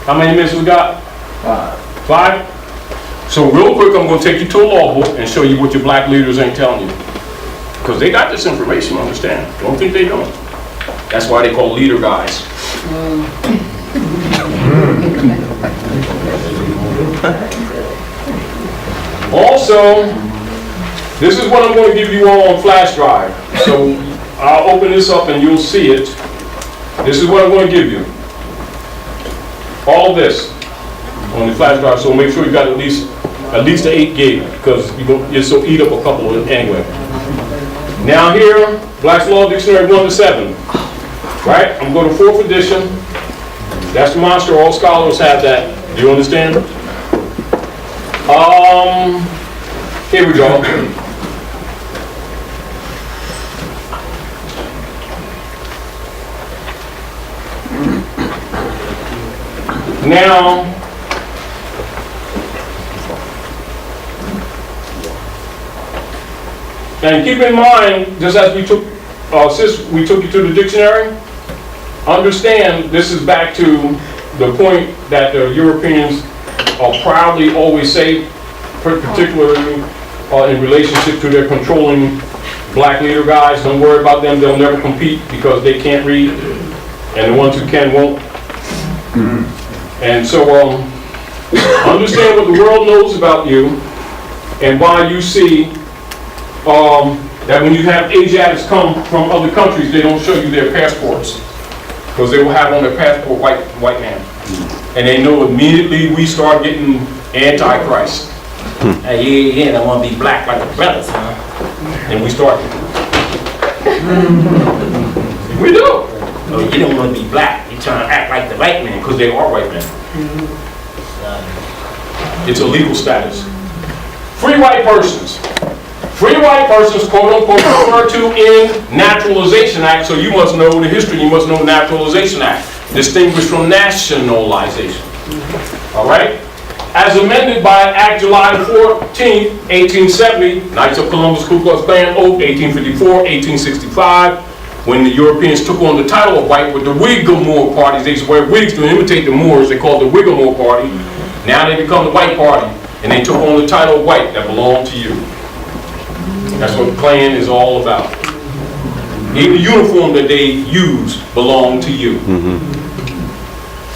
How many minutes we got? 5? So real quick, I'm going to take you to a law book and show you what your black leaders ain't telling you. Because they got this information, understand. Don't think they don't. That's why they call leader guys. Also, this is what I'm going to give you all on flash drive. So I'll open this up and you'll see it. This is what I'm going to give you. All this on the flash drive. So make sure you got at least the 8 gig, because you'll so eat up a couple of it anyway. Now here, Black's Law Dictionary 1 to 7. Right? I'm going to 4th edition. That's the monster. All scholars have that. Do you understand? Here we go. Now, and keep in mind, just as we took, since we took you to the dictionary, understand, this is back to the point that the Europeans proudly always say, particularly in relationship to their controlling black leader guys. Don't worry about them, they'll never compete because they can't read, and the ones who can won't. And so understand what the world knows about you and why you see that when you have Asiatics come from other countries, they don't show you their passports because they will have on their passport white man. And they know immediately we start getting antichrist.
Yeah, I want to be black like the brothers, huh?
And we start. We do.
Oh, you don't want to be black. You're trying to act like the white man
Because they are white men. It's a legal status. Free white persons. Free white persons, quote unquote, referred to in Naturalization Act, so you must know the history, you must know Naturalization Act, distinguished from nationalization. All right? As amended by Act July 14, 1870, Knights of Columbus, Ku Klux Klan Oath, 1854, 1865, when the Europeans took on the title of white with the Whig-Moor parties. They used to wear wigs to imitate the Moors. They called the Whig-Moor party. Now they become the white party, and they took on the title of white that belonged to you. That's what the Klan is all about. Even the uniform that they use belonged to you.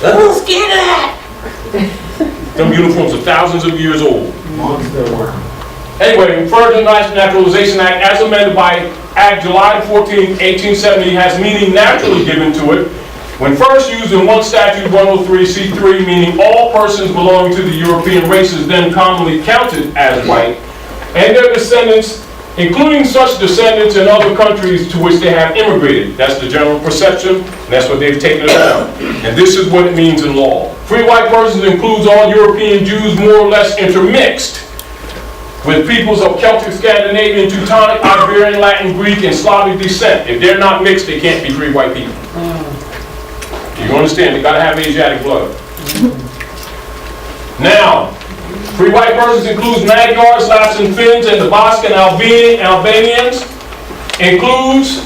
I'm scared of that.
Them uniforms are thousands of years old. Anyway, further Naturalization Act, as amended by Act July 14, 1870, has meaning naturally given to it. When first used in one statute, 103C3, meaning all persons belonging to the European races then commonly counted as white, and their descendants, including such descendants in other countries to which they have immigrated. That's the general perception, and that's what they've taken it down. And this is what it means in law. Free white persons includes all European Jews more or less intermixed with peoples of Celtic, Scandinavian, Teutonic, Iberian, Latin, Greek, and Slavic descent. If they're not mixed, they can't be free white people. You understand? They gotta have Asiatic blood. Now, free white persons includes Magyars, Lapps and Finns, and the Basque and Albanians. Includes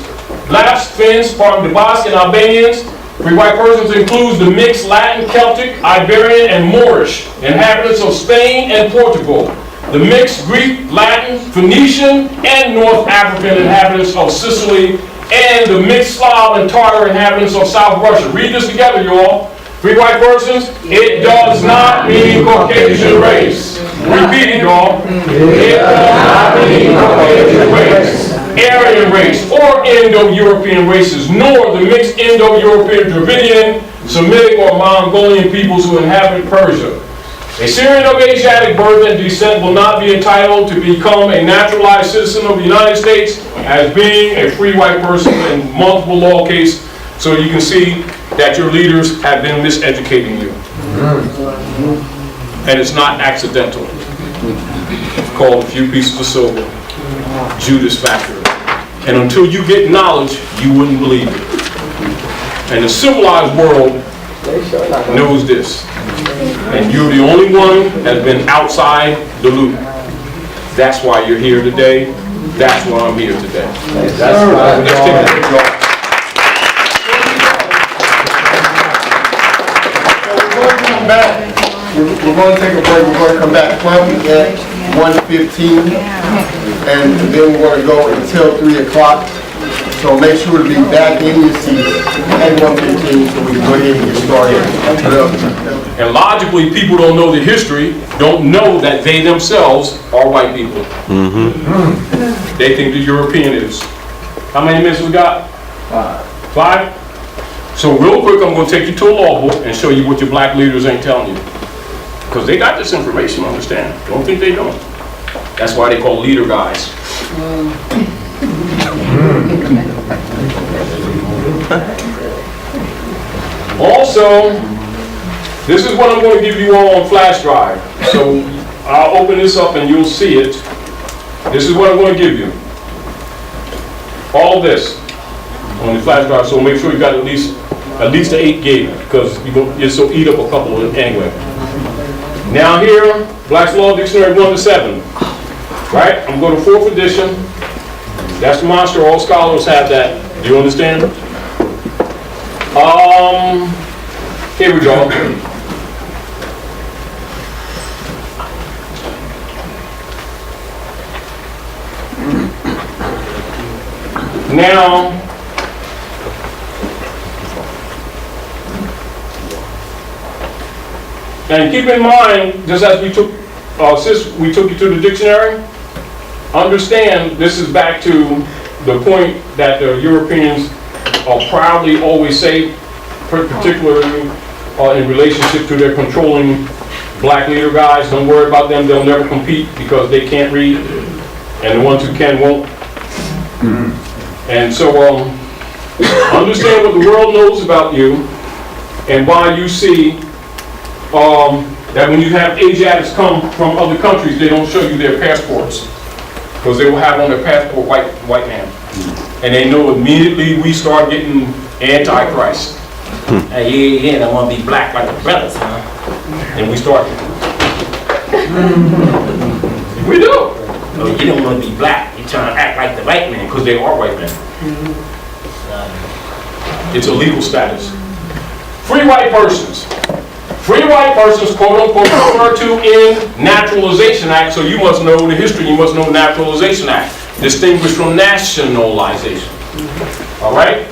Lapps, Finns, the Basque and Albanians. Free white persons includes the mixed Latin, Celtic, Iberian, and Moorish inhabitants of Spain and Portugal. The mixed Greek, Latin, Phoenician, and North African inhabitants of Sicily, and the mixed Slav and Tartar inhabitants of South Russia. Read this together, you all. Free white persons, it does not mean Caucasian race. Repeat it, y'all. It does not mean Caucasian race, Aryan race, or Indo-European races, nor the mixed Indo-European, Dravidian, Semitic, or Mongolian peoples who inhabit Persia. A Syrian of Asiatic birth and descent will not be entitled to become a naturalized citizen of the United States as being a free white person in multiple law cases. So you can see that your leaders have been miseducating you. And it's not accidental. It's called a few pieces of silver, Judas factor. And until you get knowledge, you wouldn't believe it. And the civilized world knows this. And you're the only one that's been outside the loop. That's why you're here today. That's why I'm here today. That's why. Let's take a break, y'all.
We're going to take a break. We're going to come back promptly at 1:15, and then we're going to go until 3 o'clock. So make sure to be back in your seats at 1:15 so we can go ahead and get started.
And logically, people don't know the history, don't know that they themselves are white people. They think the European is. How many minutes we got? 5? So real quick, I'm going to take you to a law book and show you what your black leaders ain't telling you. Because they got this information, understand. Don't think they don't. That's why they call leader guys. Also, this is what I'm going to give you all on flash drive. So I'll open this up and you'll see it. This is what I'm going to give you. All this on the flash drive. So make sure you got at least the 8 gig because you'll eat up a couple of them anyway. Now here, Black's Law Dictionary 1 to 7. Right? I'm going to 4th edition. That's the monster. All scholars have that. Do you understand? Here we go. Now, and keep in mind, just as we took, since we took you to the dictionary, understand this is back to the point that the Europeans proudly always say, particularly in relationship to their controlling black leader guys. Don't worry about them, they'll never compete because they can't read, and the ones who can won't. And so understand what the world knows about you and why you see that when you have Asiatics come from other countries, they don't show you their passports because they will have on their passport white man. And they know immediately we start getting antichrist.
Yeah, I want to be black like the brothers, huh?
And we start. We do.
No, you don't want to be black. You're trying to act like the white man.
Because they are white men. It's a legal status. Free white persons. Free white persons, quote unquote, referred to in Naturalization Act, so you must know the history, you must know Naturalization Act, distinguished from nationalization. All right?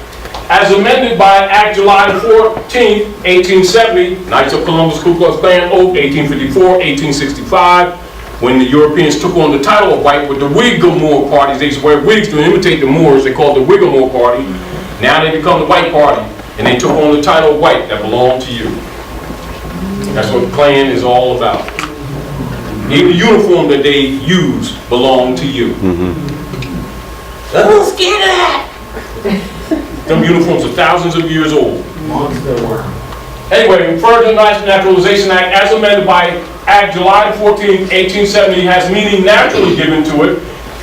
As amended by Act July 14, 1870, Knights of Columbus, Ku Klux Klan Oath, 1854, 1865, when the Europeans took on the title of white with the Whig-Moor parties. They used to wear wigs to imitate the Moors. They called the Whig-Moor party. Now they become the white party, and they took on the title of white that belonged to you. That's what the Klan is all about. Even the uniform that they use belonged to you.
I'm scared of that.
Them uniforms are thousands of years old. Anyway, further Naturalization Act, as amended by Act July 14, 1870, has meaning naturally given to it.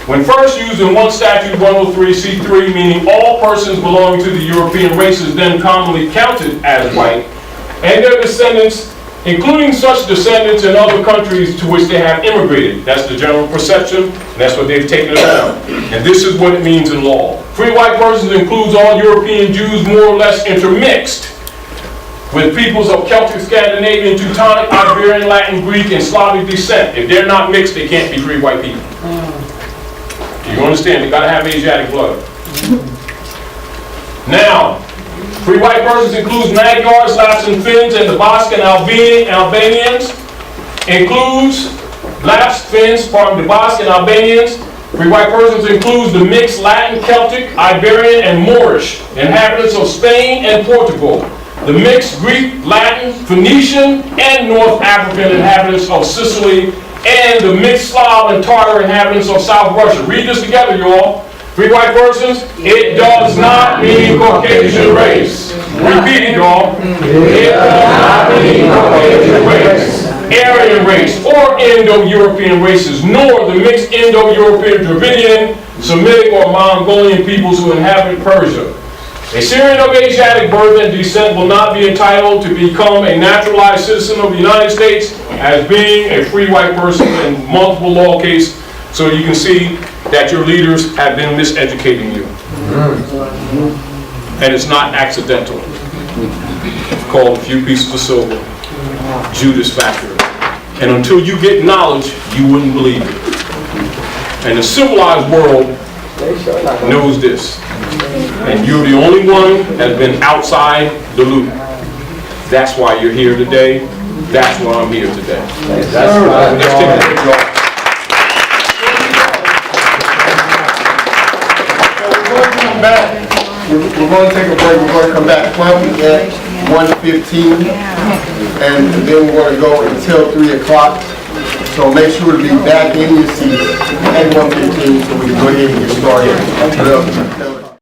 When first used in one statute, 103C3, meaning all persons belonging to the European races then commonly counted as white, and their descendants, including such descendants in other countries to which they have immigrated. That's the general perception, and that's what they've taken it on. And this is what it means in law. Free white persons includes all European Jews more or less intermixed with peoples of Celtic, Scandinavian, Teutonic, Iberian, Latin, Greek, and Slavic descent. If they're not mixed, they can't be free white people. You understand? They gotta have Asiatic blood. Now, free white persons includes Magyars, Lapps and Finns, and the Basque and Albanians. Includes Lapps, Finns, the Basque and Albanians. Free white persons includes the mixed Latin, Celtic, Iberian, and Moorish inhabitants of Spain and Portugal. The mixed Greek, Latin, Phoenician, and North African inhabitants of Sicily, and the mixed Slav and Tartar inhabitants of South Russia. Read this together, you all. Free white persons, it does not mean Caucasian race. Repeat it, y'all. It does not mean Caucasian race, Aryan race, or Indo-European races, nor the mixed Indo-European, Dravidian, Semitic, or Mongolian peoples who inhabit Persia. A Syrian of Asiatic birth and descent will not be entitled to become a naturalized citizen of the United States as being a free white person in multiple law cases. So you can see that your leaders have been miseducating you. And it's not accidental. It's called a few pieces of silver, Judas factor. And until you get knowledge, you wouldn't believe it. And the civilized world knows this. And you're the only one that's been outside the loop. That's why you're here today. That's why I'm here today. That's why. Let's take a break, y'all.
We're going to take a break. We're going to come back promptly at 1:15, and then we're going to go until 3 o'clock. So make sure to be back in your seats at 1:15 so we can go ahead and get started.